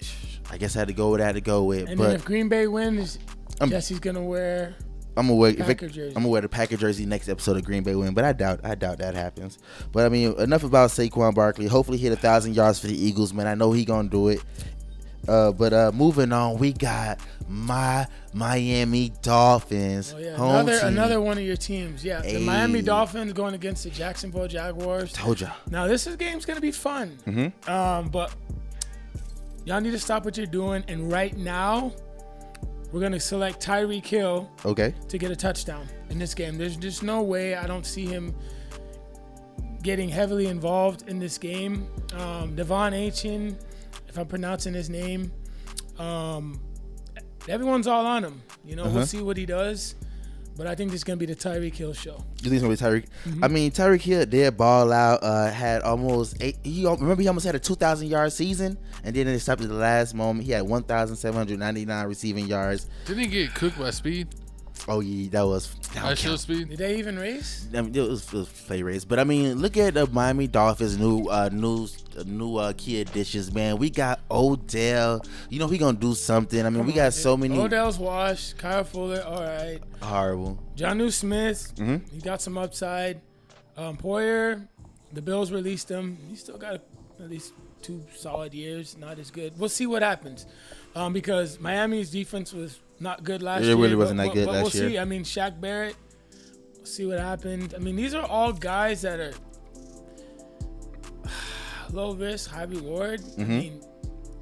I guess I had to go with what I had to go with. And but then if Green Bay wins, Jesse's gonna wear. I'm gonna wear jersey. I'm gonna wear the Packer jersey next episode of Green Bay win, but I doubt that happens. But I mean, enough about Saquon Barkley. Hopefully, he hit 1,000 yards for the Eagles, man. I know he gonna do it. But moving on, we got my Miami Dolphins. Oh, yeah. Home team. Another one of your teams. Yeah, the Miami Dolphins going against the Jacksonville Jaguars. Told ya. Now this game's gonna be fun. But y'all need to stop what you're doing, and right now we're gonna select Tyreek Hill to get a touchdown in this game. There's just no way I don't see him getting heavily involved in this game. Devon Achane, if I'm pronouncing his name, everyone's all on him. We'll see what he does. But I think this is going to be the Tyreek Hill show. You think it's going to be Tyreek? I mean, Tyreek Hill did ball out, had almost he almost had a 2,000-yard season, and then it stopped at the last moment. He had 1,799 receiving yards. Didn't he get cooked by speed? Oh yeah, that was. High show speed. Did they even race? I mean, it was play race, but I mean, look at the Miami Dolphins new key additions, man. We got Odell. You know he gonna do something. I mean, we got so many. Odell's washed. Kyle Fuller, all right. Horrible. Jonnu Smith, he got some upside. Poyer, the Bills released him. He still got at least 2 solid years. Not as good. We'll see what happens, because Miami's defense was not good last year. It really wasn't that good but last year. We'll see. I mean, Shaq Barrett. We'll see what happens. I mean, these are all guys that are low risk, high reward. I mean,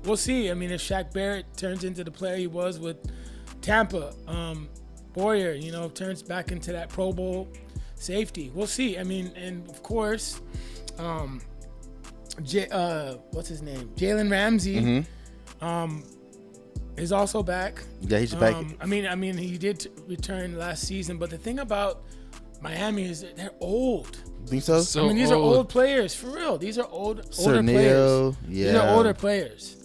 we'll see. I mean, if Shaq Barrett turns into the player he was with Tampa, Boyer, turns back into that Pro Bowl safety. We'll see. I mean, and of course, what's his name? Jalen Ramsey, is also back. Yeah, he's back. I mean, he did return last season, but the thing about Miami is that they're old. Think so? I mean, these are old players for real. These are older Neal, players. These are older players.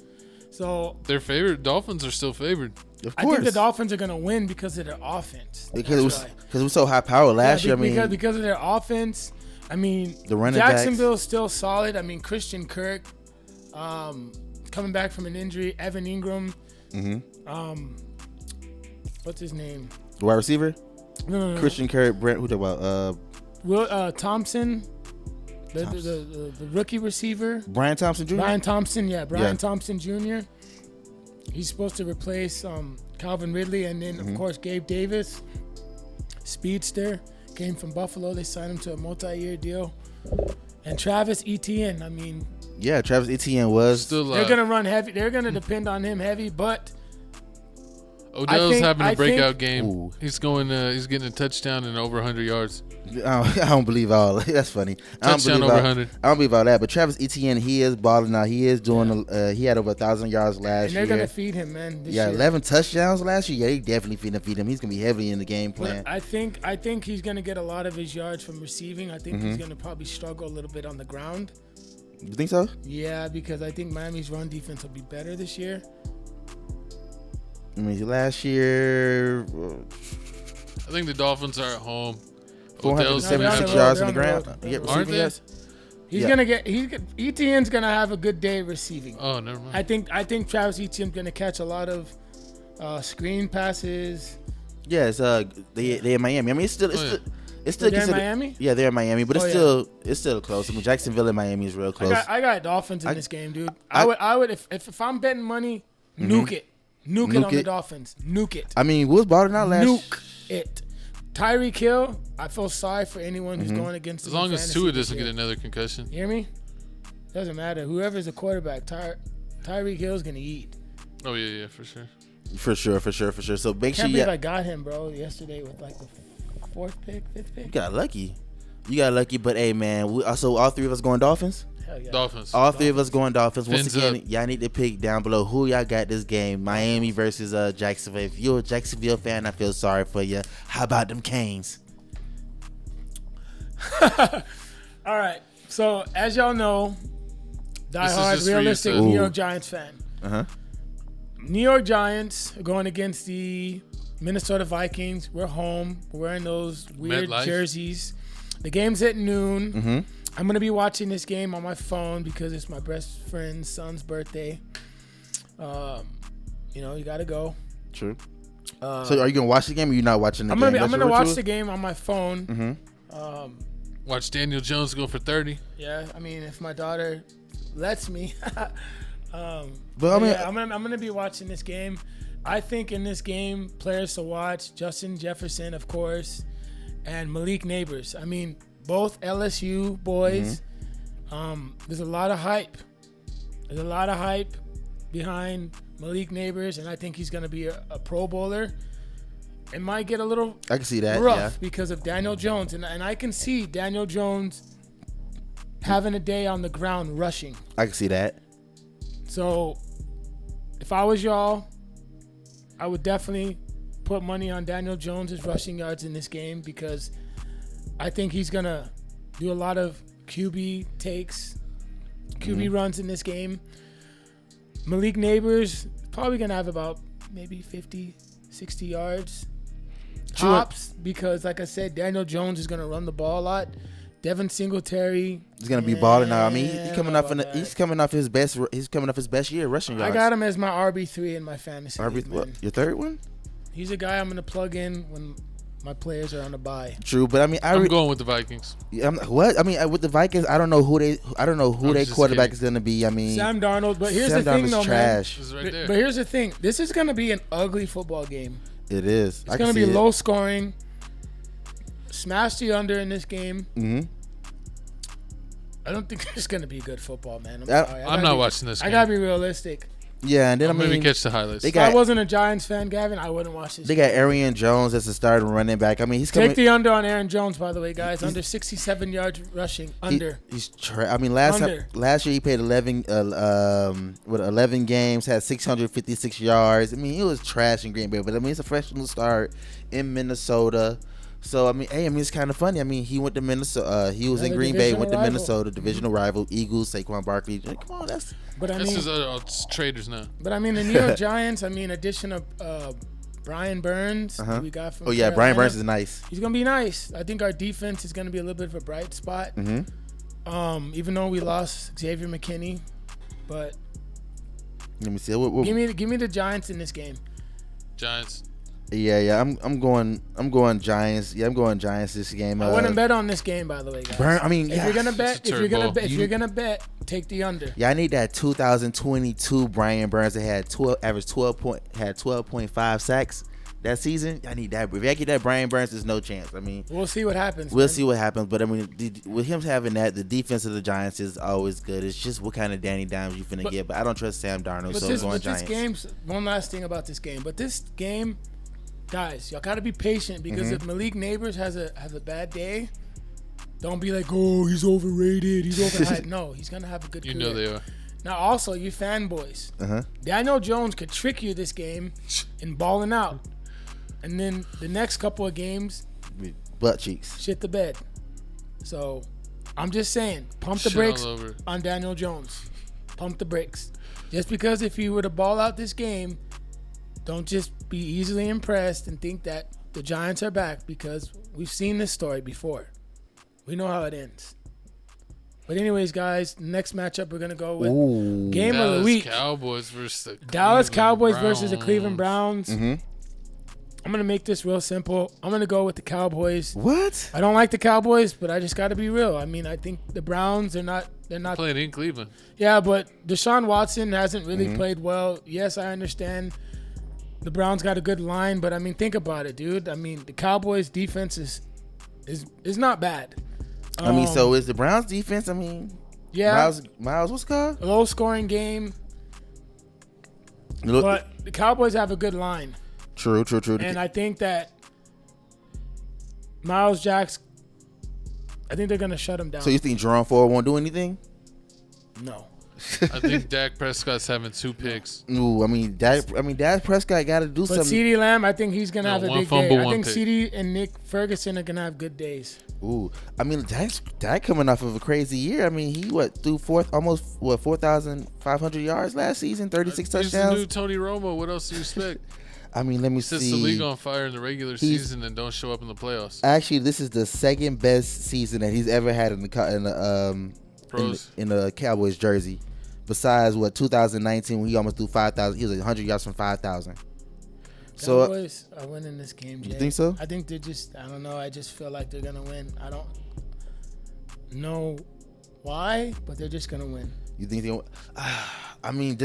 So their favorite Dolphins are still favored. Of course. I think the Dolphins are gonna win because of their offense. Because it was so high power last year. I mean, because of their offense. I mean, the running Jacksonville's still solid. I mean, Christian Kirk, coming back from an injury. Evan Ingram. What's his name? The wide receiver? No. Christian Kirk, Brent, who talk about? Will Thompson, the rookie receiver. Brian Thompson Jr.? Brian Thompson, Brian Thompson Jr. He's supposed to replace Calvin Ridley, and then, of course, Gabe Davis, speedster, came from Buffalo. They signed him to a multi-year deal. And Travis Etienne, I mean. Yeah, Travis Etienne was. Still, they're going to run heavy. They're going to depend on him heavy, but. Odell's having a breakout game. Ooh. He's getting a touchdown and over 100 yards. I don't believe all. That's funny. Touchdown over 100. I don't believe all that. But Travis Etienne, he is balling now. He is doing. He had over 1,000 yards last year. And they're gonna feed him, man. This year. 11 touchdowns last year. Yeah, they definitely feed him. He's gonna be heavily in the game plan. But I think he's gonna get a lot of his yards from receiving. I think he's gonna probably struggle a little bit on the ground. You think so? Yeah, because I think Miami's run defense will be better this year. I mean, last year. I think the Dolphins are at home. 476 yards on the ground. Aren't they? He's gonna get. Etienne's gonna have a good day receiving. Oh, never mind. I think Travis Etienne's gonna catch a lot of screen passes. Yeah, they're in Miami. I mean, it's still they're in Miami. Yeah, they're in Miami, but it's still close. I mean, Jacksonville and Miami is real close. I got Dolphins in this game, dude. I would if I'm betting money, nuke it. Nuke it on the Dolphins. Nuke it. I mean, we was balling out last. Nuke it. Tyreek Hill, I feel sorry for anyone who's going against him. As long as Tua doesn't get another concussion. You hear me? Doesn't matter. Whoever's the quarterback, Tyreek Hill's going to eat. Oh, yeah, for sure. For sure. So make sure you... I got him, bro, yesterday with like the 4th pick, 5th pick. You got lucky. But, hey, man, so all 3 of us going Dolphins? Hell yeah. Dolphins. All 3 of us going Dolphins. Once Fins again, up. y'all need to pick down below who y'all got this game. Miami versus Jacksonville. If you're a Jacksonville fan, I feel sorry for you. How about them Canes? All right. So, as y'all know, diehard, realistic New York Giants fan. New York Giants are going against the Minnesota Vikings. We're home. We're wearing those weird jerseys. The game's at noon. I'm going to be watching this game on my phone because it's my best friend's son's birthday. You got to go. True. So are you going to watch the game or are you not watching the game? I'm going to watch the game on my phone. Watch Daniel Jones go for 30. Yeah, I mean, if my daughter lets me. I'm going to be watching this game. I think in this game, players to watch, Justin Jefferson, of course, and Malik Neighbors. I mean, both LSU boys. There's a lot of hype. Behind Malik Neighbors, and I think he's going to be a Pro Bowler. It might get a little I can see that, rough because of Daniel Jones, and I can see Daniel Jones having a day on the ground rushing. I can see that. So, if I was y'all, I would definitely put money on Daniel Jones' rushing yards in this game because I think he's going to do a lot of QB takes, QB runs in this game. Malik Neighbors probably going to have about maybe 50, 60 yards. tops because, like I said, Daniel Jones is going to run the ball a lot. Devin Singletary. He's gonna be balling now. I mean, he's coming off his best. He's coming off his best year rushing yards. I got him as my RB3 in my fantasy league, man. Your third one? He's a guy I'm gonna plug in when my players are on the bye. True, but I mean, I'm going with the Vikings. What? I mean, with the Vikings, I don't know who their quarterback is gonna be. I mean, Sam Darnold. But here's Sam the thing, though, trash. man. Right, but here's the thing. This is gonna be an ugly football game. It is. It's gonna be low scoring. Smash the under in this game. Mm-hmm. I don't think it's gonna be good football, man. I'm not watching this game. I gotta be realistic. Yeah, and then maybe catch the highlights. If I wasn't a Giants fan, Gavin, I wouldn't watch this. They got Aaron Jones as a starting running back. I mean, he's coming. Take the under on Aaron Jones, by the way, guys. Under 67 yards rushing. Under. I mean, last year he played 11 games, had 656 yards. I mean, he was trash in Green Bay, but I mean, it's a professional start in Minnesota. So I mean, it's kind of funny. I mean, he went to Minnesota. He was in Green Bay, went to Minnesota, divisional rival, Eagles, Saquon Barkley. Come on, this is traders now. But I mean, the New York Giants. I mean, addition of Brian Burns. We got from Carolina. Brian Burns is nice. He's gonna be nice. I think our defense is gonna be a little bit of a bright spot. Even though we lost Xavier McKinney, but let me see. Give me the Giants in this game. Giants. Yeah. I'm going Giants. Yeah, I'm going Giants this game. I wouldn't bet on this game, by the way, guys. If you're gonna bet, take the under. Yeah, I need that 2022 Brian Burns that had 12.5 sacks that season. I need that. If I get that Brian Burns, there's no chance. I mean, we'll see what happens. We'll see what happens. But I mean, with him having that, the defense of the Giants is always good. It's just what kind of Danny Dimes you finna get. But I don't trust Sam Darnold, so I'm going Giants. This game, one last thing about this game. But this game, guys, y'all gotta be patient because if Malik Neighbors has a bad day, don't be like, oh, he's overrated, he's overhyped. No, he's gonna have a good career. You know they are. Now, also, you fanboys, Daniel Jones could trick you this game in balling out, and then the next couple of games, butt cheeks, shit the bed. So, I'm just saying, pump the brakes on Daniel Jones. Pump the brakes. Just because if he were to ball out this game, don't just be easily impressed and think that the Giants are back because we've seen this story before. We know how it ends. But anyways, guys, next matchup we're going to go with game of the week. Cowboys versus the Dallas Cowboys versus the Cleveland Browns. I'm going to make this real simple. I'm going to go with the Cowboys. What? I don't like the Cowboys, but I just got to be real. I mean, I think the Browns, they're not playing in Cleveland. Yeah, but Deshaun Watson hasn't really played well. Yes, I understand. The Browns got a good line, but I mean, think about it, dude. I mean, the Cowboys' defense is not bad. I mean, so is the Browns' defense? I mean, yeah, Miles, what's it called? A low-scoring game, but the Cowboys have a good line. True. And I think that Miles Jacks, I think they're gonna shut him down. So you think Jerome Ford won't do anything? No. I think Dak Prescott's having 2 picks. Ooh, I mean, Dak Prescott got to do something. But CeeDee Lamb, I think he's gonna have a big day. I think CeeDee and Nick Ferguson are gonna have good days. Ooh, I mean, Dak coming off of a crazy year. I mean, he threw 4,500 yards last season, 36 touchdowns. He's the new Tony Romo. What else do you expect? I mean, let me see. Sets the league on fire in the regular season and don't show up in the playoffs. Actually, this is the second best season that he's ever had in the Cowboys jersey. Besides 2019 when he almost threw 5,000, he was 100 yards from 5,000. So Cowboys are winning this game, Jay. You think so? I think I don't know. I just feel like they're gonna win. I don't know why, but they're just gonna win. You think they? I mean,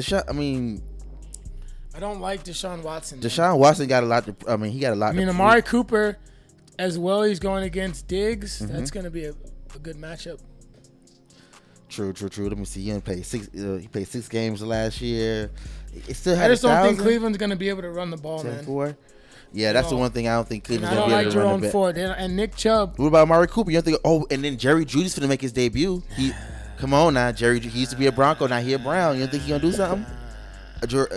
I don't like Deshaun Watson. Deshaun Watson got a lot. He got a lot. I mean, Amari Cooper, as well. He's going against Diggs. That's gonna be a good matchup. True. Let me see. He played 6 games last year. I just don't think Cleveland's gonna be able to run the ball, 10-4. man. Yeah, that's the one thing I don't think Cleveland's gonna be able to run the ball. I don't like Jerome Ford and Nick Chubb. What about Amari Cooper? You don't think? Oh, and then Jerry Judy's gonna make his debut. Come on now, Jerry. He used to be a Bronco. Now he a Brown. You don't think he gonna do something?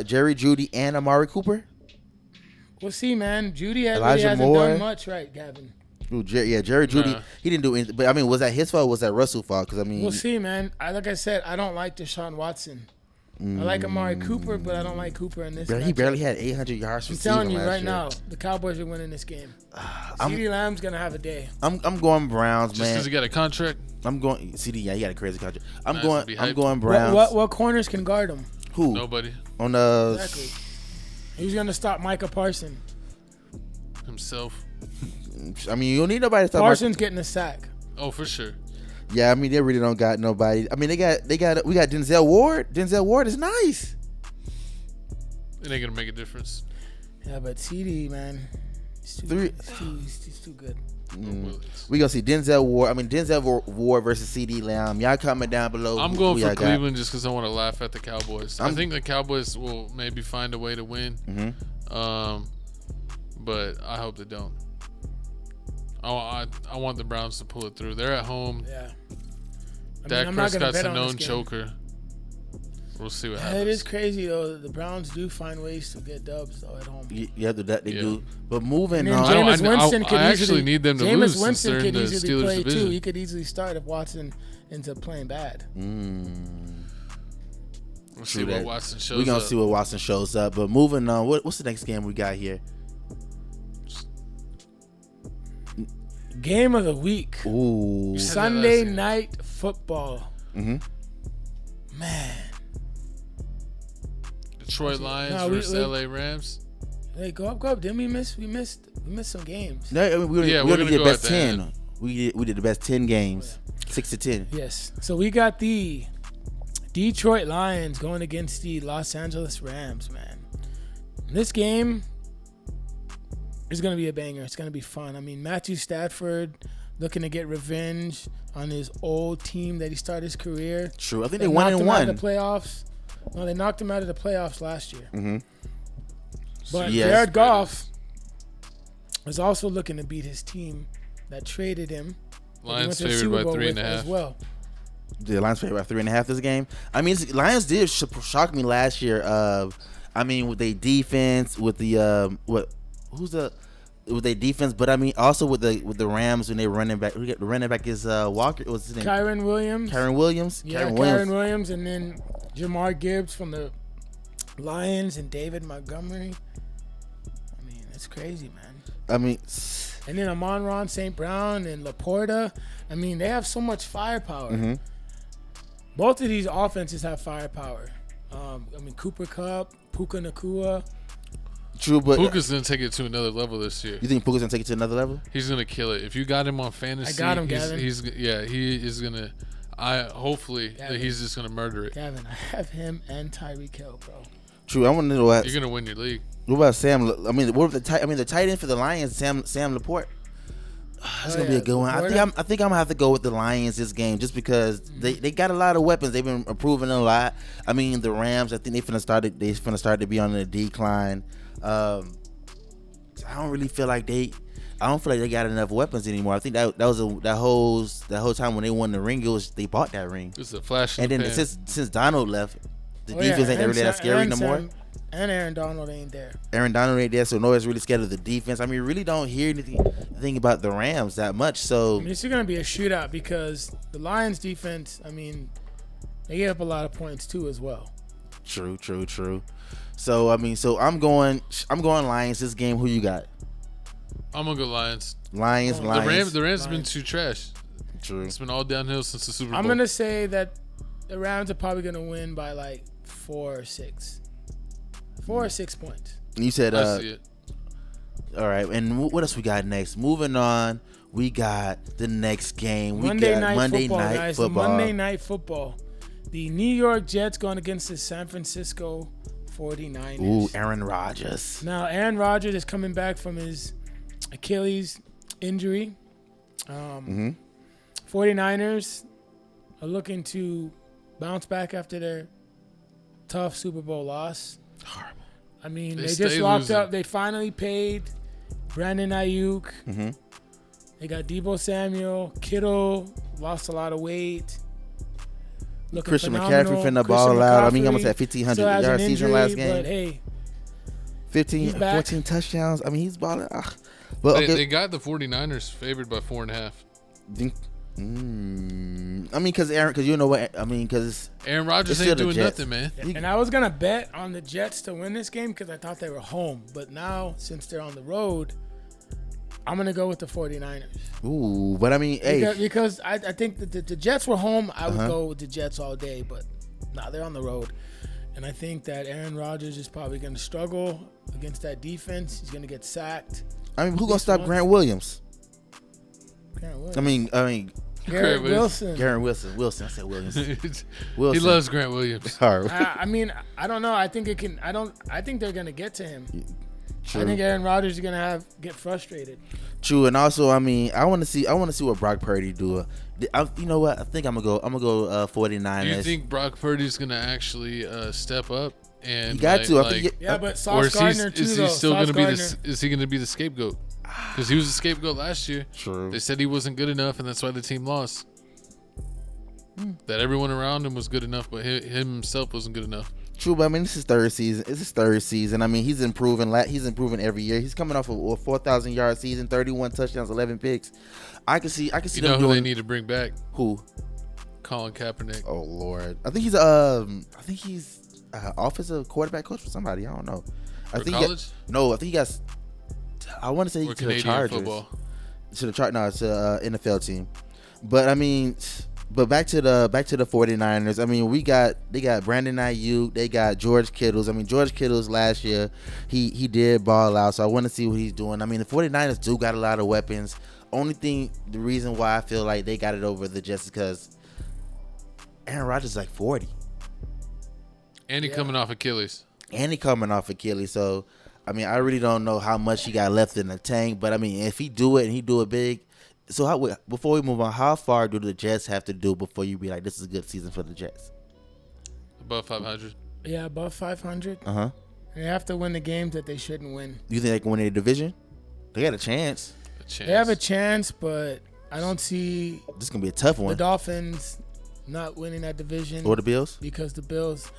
Jerry Judy and Amari Cooper. We'll see, man. Judy hasn't done much, right, Gavin? Ooh, Jerry Judy, he didn't do anything. But I mean, was that his fault or was that Russell's fault? Because I mean, we'll see, man. Like I said, I don't like Deshaun Watson. I like Amari Cooper, but I don't like Cooper in this. He matchup. barely had 800 yards I'm receiving telling you last right year. now, the Cowboys are winning this game. CeeDee Lamb's gonna have a day. I'm going Browns, Just man. because he got a contract. I'm going CD. Yeah, he got a crazy contract. I'm Nice to be going hyped. Browns. What corners can guard him? Who? Nobody On the Exactly. Who's gonna stop Micah Parsons? himself. I mean, you don't need nobody to stop. Parsons getting a sack. Oh, for sure. Yeah, I mean, they really don't got nobody. I mean, we got Denzel Ward. Denzel Ward is nice. It ain't gonna make a difference. Yeah, but CD, man, he's too good. We gonna see Denzel Ward. I mean, Denzel Ward versus CD Lamb. Y'all comment down below. I'm who going y'all for got. Cleveland just because I want to laugh at the Cowboys. I think the Cowboys will maybe find a way to win. But I hope they don't. I want the Browns to pull it through. They're at home. Yeah. Dak Prescott's a known choker. We'll see what happens. It is crazy though. The Browns do find ways to get dubs though at home. Yeah, that they do. But moving And on, then Jameis Winston could I easily actually need them to lose Jameis since Winston they're in could the easily Steelers play division. too. He could easily start if Watson ends up playing bad. We'll see what Watson shows up. We're gonna see what Watson shows up. But moving on, what's the next game we got here? Game of the week. Ooh, Sunday night football. Mm-hmm. Man. Detroit Lions versus LA Rams. Hey, go up. Didn't we miss some games? No, I mean, we're we're gonna gonna get go best at the 10. end. We did the best 10 games, 6-10. Yes. So we got the Detroit Lions going against the Los Angeles Rams, man. This game is going to be a banger. It's going to be fun. I mean, Matthew Stafford looking to get revenge on his old team that he started his career. True. I think they won and won. won. The playoffs. No, they knocked him out of the playoffs last year. Mm-hmm. But Yes. Jared Goff is also looking to beat his team that traded him. Lions He went to the favored Super by Bowl 3.5 with as well. The Lions favored by 3.5 this game. I mean, Lions did shock me last year. I mean, with their defense, with the with their defense, but I mean also with the Rams when they running back. The running back is Walker. What's his name? Kyron Williams. Yeah, Kyron Williams, and then Jamar Gibbs from the Lions and David Montgomery. I mean, it's crazy, man. I mean, and then Amon-Ra St. Brown and Laporta. I mean, they have so much firepower. Mm-hmm. Both of these offenses have firepower. I mean, Cooper Kupp, Puka Nacua. True, but Puka's gonna take it to another level this year. You think Puka's gonna take it to another level? He's gonna kill it. If you got him on fantasy, I got him, Gavin. he is gonna. Hopefully that he's just gonna murder it. Gavin, I have him and Tyreek Hill, bro. True, I want to know what You're gonna win your league. What about Sam? I mean, the tight end for the Lions, Sam Laporte. That's gonna be a good one. I think I'm gonna have to go with the Lions this game just because they got a lot of weapons. They've been improving a lot. I mean, the Rams, I think they finna start to be on the decline. I don't really feel like they got enough weapons anymore. I think that whole time when they won the ring, they bought that ring. It's a flash. And then since Donald left, the defense ain't really that scary no more. And Aaron Donald ain't there. So nobody's really scared of the defense. I mean, you really don't hear anything about the Rams that much. So I mean, it's going to be a shootout because the Lions defense, I mean, they gave up a lot of points too as well. True. So I mean, I'm going Lions this game. Who you got? I'm gonna go Lions. Lions. The Rams have been too trash. True. It's been all downhill since the Super Bowl. I'm gonna say that the Rams are probably gonna win by like 4 or 6. 4 or 6 points. You said I see it. All right, and what else we got next? Moving on, we got the next game. Monday Night Football. The New York Jets going against the San Francisco 49ers. Ooh, Aaron Rodgers. Now, Aaron Rodgers is coming back from his Achilles injury. 49ers are looking to bounce back after their tough Super Bowl loss. Horrible. I mean, they just locked up. They finally paid Brandon Ayuk. Mm-hmm. They got Deebo Samuel. Kittle lost a lot of weight. Christian McCaffrey finna ball out. I mean, he almost had 1,500 yard season last game. But hey, 14 touchdowns. I mean, he's balling. But okay. They got the 49ers favored by 4.5. I mean, because you know what? I mean, because Aaron Rodgers ain't doing nothing, man. And I was gonna bet on the Jets to win this game because I thought they were home, but now since they're on the road, I'm gonna go with the 49ers. Ooh, but I mean, because I think that the Jets were home, I would go with the Jets all day, but nah, they're on the road. And I think that Aaron Rodgers is probably going to struggle against that defense. He's going to get sacked. I mean, who going to stop Grant Williams? Grant Williams. I mean, Garrett Wilson. Garrett Wilson. I said Williams. He loves Grant Williams. I mean, I don't know. I think it can. I think they're going to get to him. True. I think Aaron Rodgers is going to get frustrated. True, and also, I mean, I want to see what Brock Purdy do. You know what? I think I'm gonna go 49ers. Do you think Brock Purdy's gonna actually step up? And you got to. But Sauce Gardner too. Is he still gonna be is he gonna be the scapegoat? Because he was the scapegoat last year. True. They said he wasn't good enough, and that's why the team lost. That everyone around him was good enough, but him himself wasn't good enough. True, but I mean, this is third season. It's his third season. I mean, he's improving. He's improving every year. He's coming off a 4,000-yard season, 31 touchdowns, 11 picks. I can see. You know who they need to bring back? Who? Colin Kaepernick. Oh Lord, I think he's offensive quarterback coach for somebody. I don't know. I think he got. I want to say to the Chargers. Football. To the NFL team. But I mean. But back to the 49ers. I mean, they got Brandon Ayuk. They got George Kittles. I mean, George Kittles last year, he did ball out. So I want to see what he's doing. I mean, the 49ers do got a lot of weapons. The reason why I feel like they got it over the Jets is because Aaron Rodgers is like 40. And he coming off Achilles. So, I mean, I really don't know how much he got left in the tank. But, I mean, if he do it and he do it big, so before we move on, how far do the Jets have to do before you be like, this is a good season for the Jets? Above 500. Yeah, above 500. They have to win the games that they shouldn't win. You think they can win a division? They got a chance. They have a chance, but I don't see this is gonna be a tough one. The Dolphins not winning that division or the Bills, because the Bills.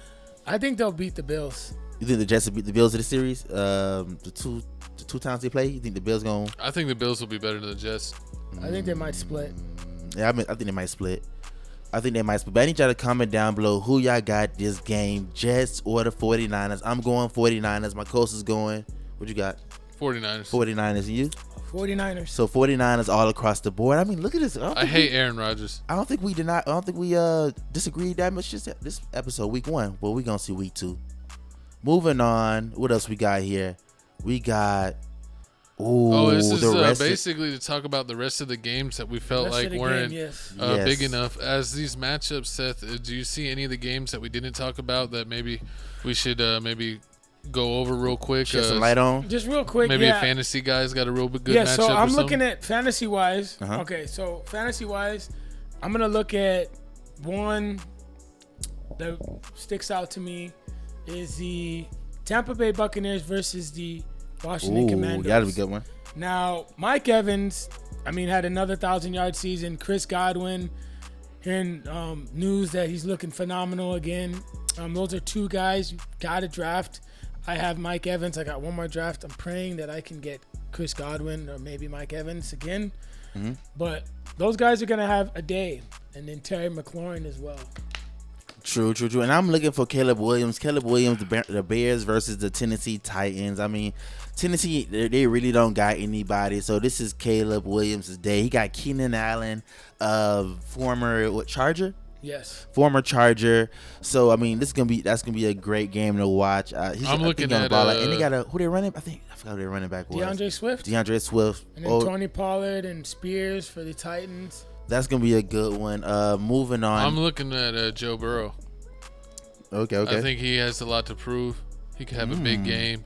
I think they'll beat the Bills. You think the Jets will beat the Bills in the series? The two times they play, you think the Bills gonna? I think the Bills will be better than the Jets. I think they might split. Yeah, I think they might split. But I need y'all to comment down below who y'all got this game, Jets or the 49ers. I'm going 49ers. My coach is going. What you got? 49ers. 49ers, and you? 49ers. So 49ers all across the board. I mean, look at this. I hate Aaron Rodgers. I don't think we disagreed that much this episode, week 1. Well, we're going to see week 2. Moving on. What else we got here? We got... this is basically to talk about the rest of the games that we felt like weren't big enough. As these matchups, Seth, do you see any of the games that we didn't talk about that maybe we should maybe go over real quick? Shed some light on? Just real quick, maybe a fantasy guy's got a real good matchup. So I'm looking at fantasy-wise. Okay, so fantasy-wise, I'm going to look at one that sticks out to me is the Tampa Bay Buccaneers versus the Washington Commanders. That'll be a good one. Now, Mike Evans, had another 1,000-yard season. Chris Godwin, hearing news that he's looking phenomenal again. Those are two guys you got to draft. I have Mike Evans. I got one more draft. I'm praying that I can get Chris Godwin or maybe Mike Evans again. Mm-hmm. But those guys are going to have a day. And then Terry McLaurin as well. True. And I'm looking for Caleb Williams. The Bears versus the Tennessee Titans. I mean, Tennessee, they really don't got anybody. So this is Caleb Williams' day. He got Keenan Allen, former Charger? Yes. Former Charger. So, I mean, that's gonna be a great game to watch. I'm looking at and they got who they running? I forgot who their running back was. DeAndre Swift. And then Tony Pollard and Spears for the Titans. That's gonna be a good one. Moving on. I'm looking at Joe Burrow. Okay. I think he has a lot to prove. He could have a big game.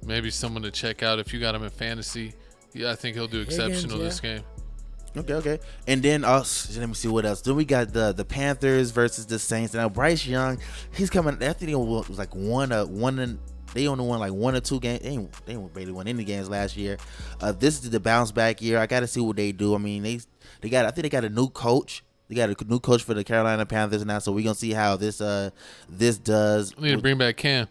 Maybe someone to check out if you got him in fantasy. Yeah, I think he'll do exceptional this game. Okay. And then let me see what else. Then we got the Panthers versus the Saints. Now Bryce Young, he's coming. I think it was like they only won like 1 or 2 games. They didn't really win any games last year. This is the bounce back year. I got to see what they do. I mean, I think they got a new coach. They got a new coach for the Carolina Panthers now, so we're gonna see how this does. We need to bring back Cam.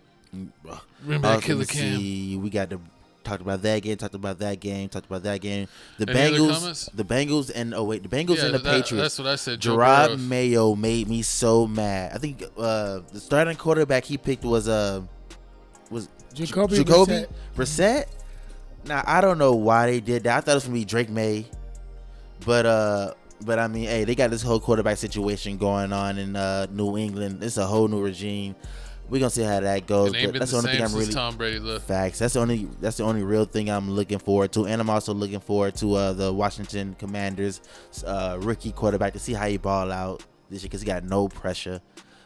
Bring back Killer Cam. We got the Talked about that game. Talked about that game. Talked about that game. The Any other Bengals. comments? The Bengals and the Bengals and the Patriots. That's what I said. Joe Gerard Burrows. Mayo made me so mad. I think the starting quarterback he picked was Jacoby Brissett. Now I don't know why they did that. I thought it was gonna be Drake May, but I mean, hey, they got this whole quarterback situation going on in New England. It's a whole new regime. We're gonna see how that goes. It ain't But been that's the the only thing same I'm since really Tom Brady left. facts. That's the only real thing I'm looking forward to, and I'm also looking forward to the Washington Commanders rookie quarterback to see how he ball out this year because he got no pressure.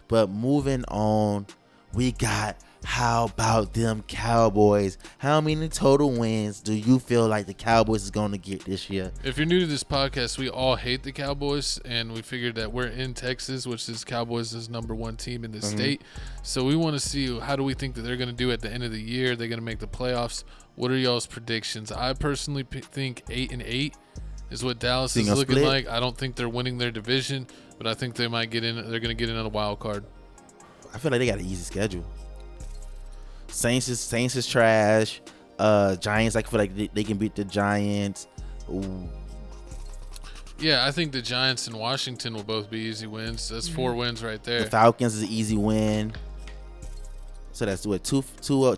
But moving on, we got. How about them Cowboys? How many total wins do you feel like the Cowboys is going to get this year? If you're new to this podcast, we all hate the Cowboys, and we figured that we're in Texas, which is Cowboys' #1 team in the state. So we want to see how do we think that they're going to do at the end of the year. They're going to make the playoffs. What are y'all's predictions? I personally think 8-8 is what Dallas is looking like. I don't think they're winning their division, but I think they might get in. They're going to get in on a wild card. I feel like they got an easy schedule. Saints is trash. Giants, I feel like they can beat the Giants. Ooh. Yeah, I think the Giants and Washington will both be easy wins. That's 4 wins right there. The Falcons is an easy win. So that's what two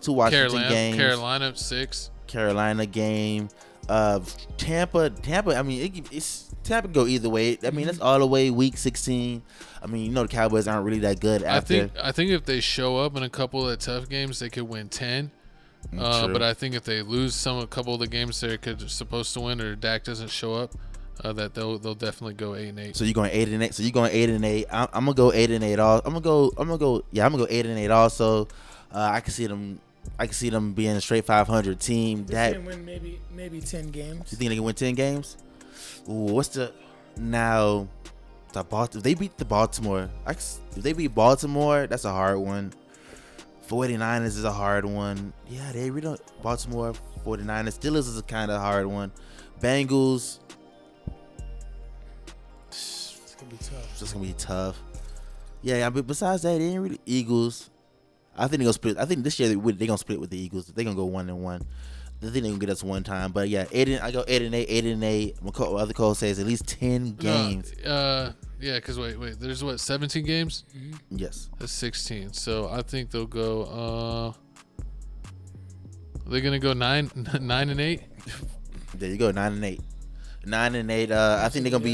Washington games. Carolina 6. Carolina game. Tampa. I mean, it's Tampa go either way. I mean, that's all the way week 16. I mean, you know the Cowboys aren't really that good after. I think if they show up in a couple of tough games, they could win 10. But I think if they lose a couple of the games they're supposed to win, or Dak doesn't show up, that they'll definitely go 8-8. So you're going 8-8. So you're going 8-8. I'm gonna go 8-8. I'm gonna go 8-8 also. I can see them being a straight 500 team. They can win maybe 10 games. You think they can win 10 games? Ooh, if they beat the Baltimore, if they beat Baltimore, that's a hard one. 49ers is a hard one. Yeah, they really don't. Baltimore, 49ers. Steelers is a kind of hard one. Bengals. It's going to be tough. It's just going to be tough. Yeah, but besides that, they ain't really Eagles. I think they're going to split. I think this year they're going to split with the Eagles. They're going to go 1-1. I think they're going to get us one time. But yeah, I go 8-8, 8-8. Other Cole says at least 10 games. Yeah, because wait. There's 17 games? Mm-hmm. Yes. That's 16. So I think they'll go. They're gonna go 9-8. There you go, 9-8. 9-8. I think they're gonna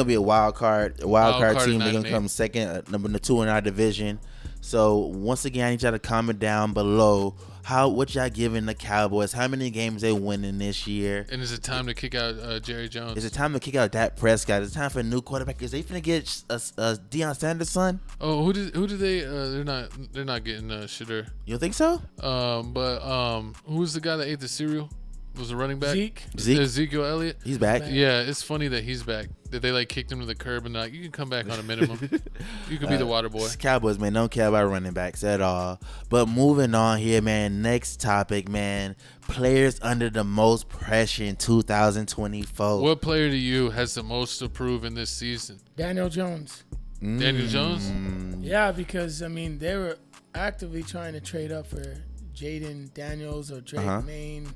be a wild card team. They're gonna come second, number 2 in our division. So once again, I need y'all to comment down below what y'all giving the Cowboys. How many games they winning this year? And is it time to kick out Jerry Jones? Is it time to kick out Dak Prescott? Is it time for a new quarterback? Is they finna get Deion Sanders' son? Oh, who did they? They're not getting Shedeur. You don't think so? Who's the guy that ate the cereal? Was a running back? Zeke. Ezekiel Elliott. He's back. Yeah, it's funny that he's back. That they kicked him to the curb and you can come back on a minimum. You could be the water boy. Cowboys, man, don't care about running backs at all. But moving on here, man. Next topic, man. Players under the most pressure in 2024. What player to you has the most to prove in this season? Daniel Jones. Daniel Jones? Yeah, because, I mean, they were actively trying to trade up for Jaden Daniels or Drake Maine.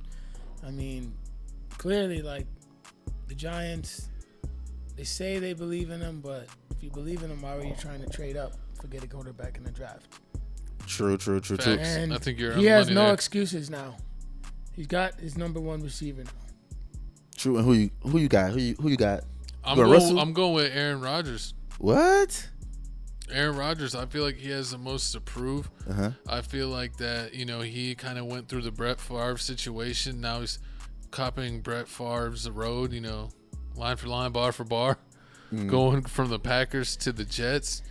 I mean, clearly, like, the Giants, they say they believe in him, but if you believe in him, why were you trying to trade up for get a quarterback in the draft? True. And I think he has no excuses now. He's got his #1 receiver now. True. And who you got? Who you got? I'm going with Aaron Rodgers. What? Aaron Rodgers, I feel like he has the most to prove. I feel like that, he kind of went through the Brett Favre situation. Now he's copying Brett Favre's road, line for line, bar for bar, going from the Packers to the Jets.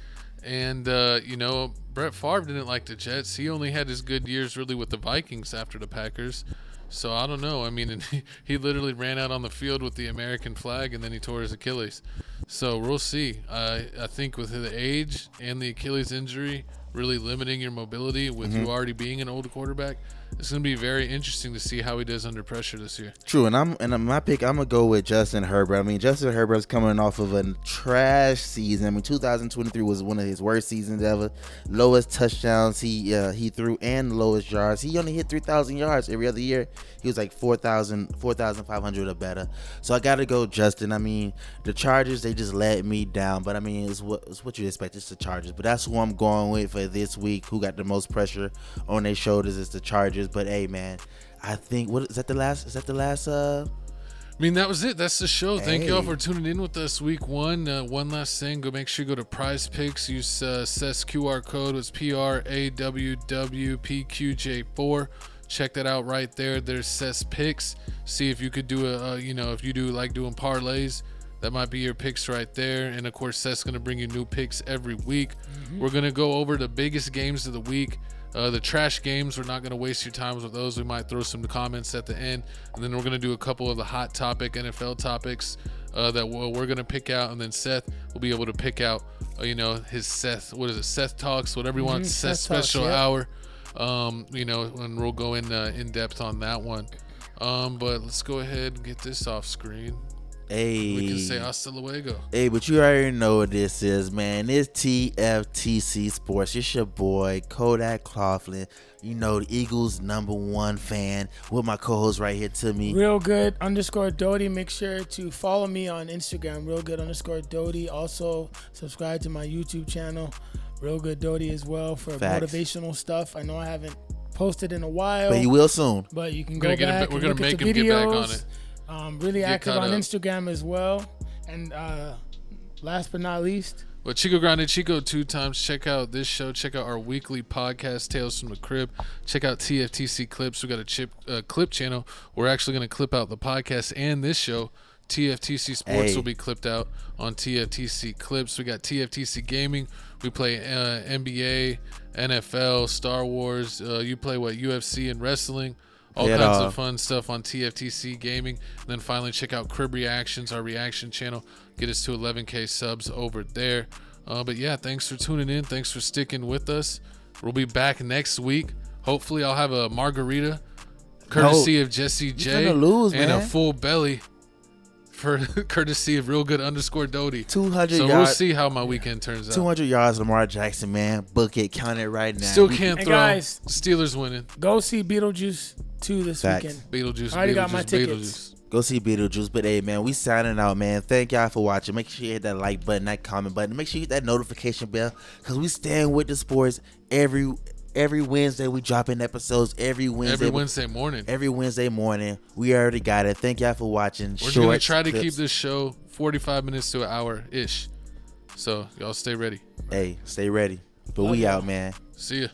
And, Brett Favre didn't like the Jets. He only had his good years really with the Vikings after the Packers. So I don't know. I mean, he literally ran out on the field with the American flag and then he tore his Achilles. So we'll see. I think with the age and the Achilles injury, really limiting your mobility with you already being an older quarterback. It's going to be very interesting to see how he does under pressure this year. True, and my pick, I'm gonna go with Justin Herbert. I mean, Justin Herbert's coming off of a trash season. I mean, 2023 was one of his worst seasons ever. Lowest touchdowns he threw and lowest yards. He only hit 3,000 yards every other year. He was like 4,500 or better. So I gotta go Justin. I mean, the Chargers, they just let me down, but I mean, it's what you expect. It's the Chargers, but that's who I'm going with for this week. Who got the most pressure on their shoulders? It's the Chargers. But hey, man, I think is that the last? I mean, that was it. That's the show. Thank you all for tuning in with us week one. One last thing. Make sure you go to Prize Picks. Use Seth's QR code. It's PRAWWPQJ4. Check that out right there. There's Seth's Picks. See if you could do if you do like doing parlays, that might be your picks right there. And of course, Seth's going to bring you new picks every week. We're going to go over the biggest games of the week. The trash games, we're not going to waste your time with those. We might throw some comments at the end. And then we're going to do a couple of the hot topic NFL topics that we're going to pick out. And then Seth will be able to pick out, his Seth, Seth Talks, whatever he wants, Seth Special Hour. And we'll go in depth on that one. But let's go ahead and get this off screen. Hey, we can say hasta luego. Hey, but you already know what this is, man. It's TFTC Sports. It's your boy, Kodak Coughlin. You know, the Eagles' #1 fan with my co-host right here to me. Real good _Doty. Make sure to follow me on Instagram, Real good _Doty. Also, subscribe to my YouTube channel, Real Good Doty, as well, for motivational stuff. I know I haven't posted in a while, but you will soon. But you can go back. We're gonna make him get back on it. Really active on Instagram as well. And last but not least, well, Chico Grande Chico 2 times. Check out this show. Check out our weekly podcast, Tales from the Crib. Check out TFTC Clips. We got a clip channel. We're actually going to clip out the podcast and this show. TFTC Sports will be clipped out on TFTC Clips. We got TFTC Gaming. We play NBA, NFL, Star Wars. You play UFC and wrestling. All kinds of fun stuff on TFTC Gaming. And then finally, check out Crib Reactions, our reaction channel. Get us to 11K subs over there. But yeah, thanks for tuning in. Thanks for sticking with us. We'll be back next week. Hopefully, I'll have a margarita, courtesy of Jesse J, and a full belly for courtesy of Real Good _Doty. 200 so yards. We'll see how my weekend turns out. 200 yards, Lamar Jackson, man. Book it. Count it right now. Still can't throw. Guys, Steelers winning. Go see Beetlejuice 2 this weekend. Beetlejuice. I already got my tickets. Go see Beetlejuice. But hey, man, we signing out, man. Thank y'all for watching. Make sure you hit that like button, that comment button. Make sure you hit that notification bell, because we stand with the sports every Wednesday. We dropping episodes every Wednesday. Every Wednesday morning. We already got it. Thank y'all for watching. We're going to try to keep this show 45 minutes to an hour-ish. So, y'all stay ready. Hey, stay ready. But we out, man. See ya.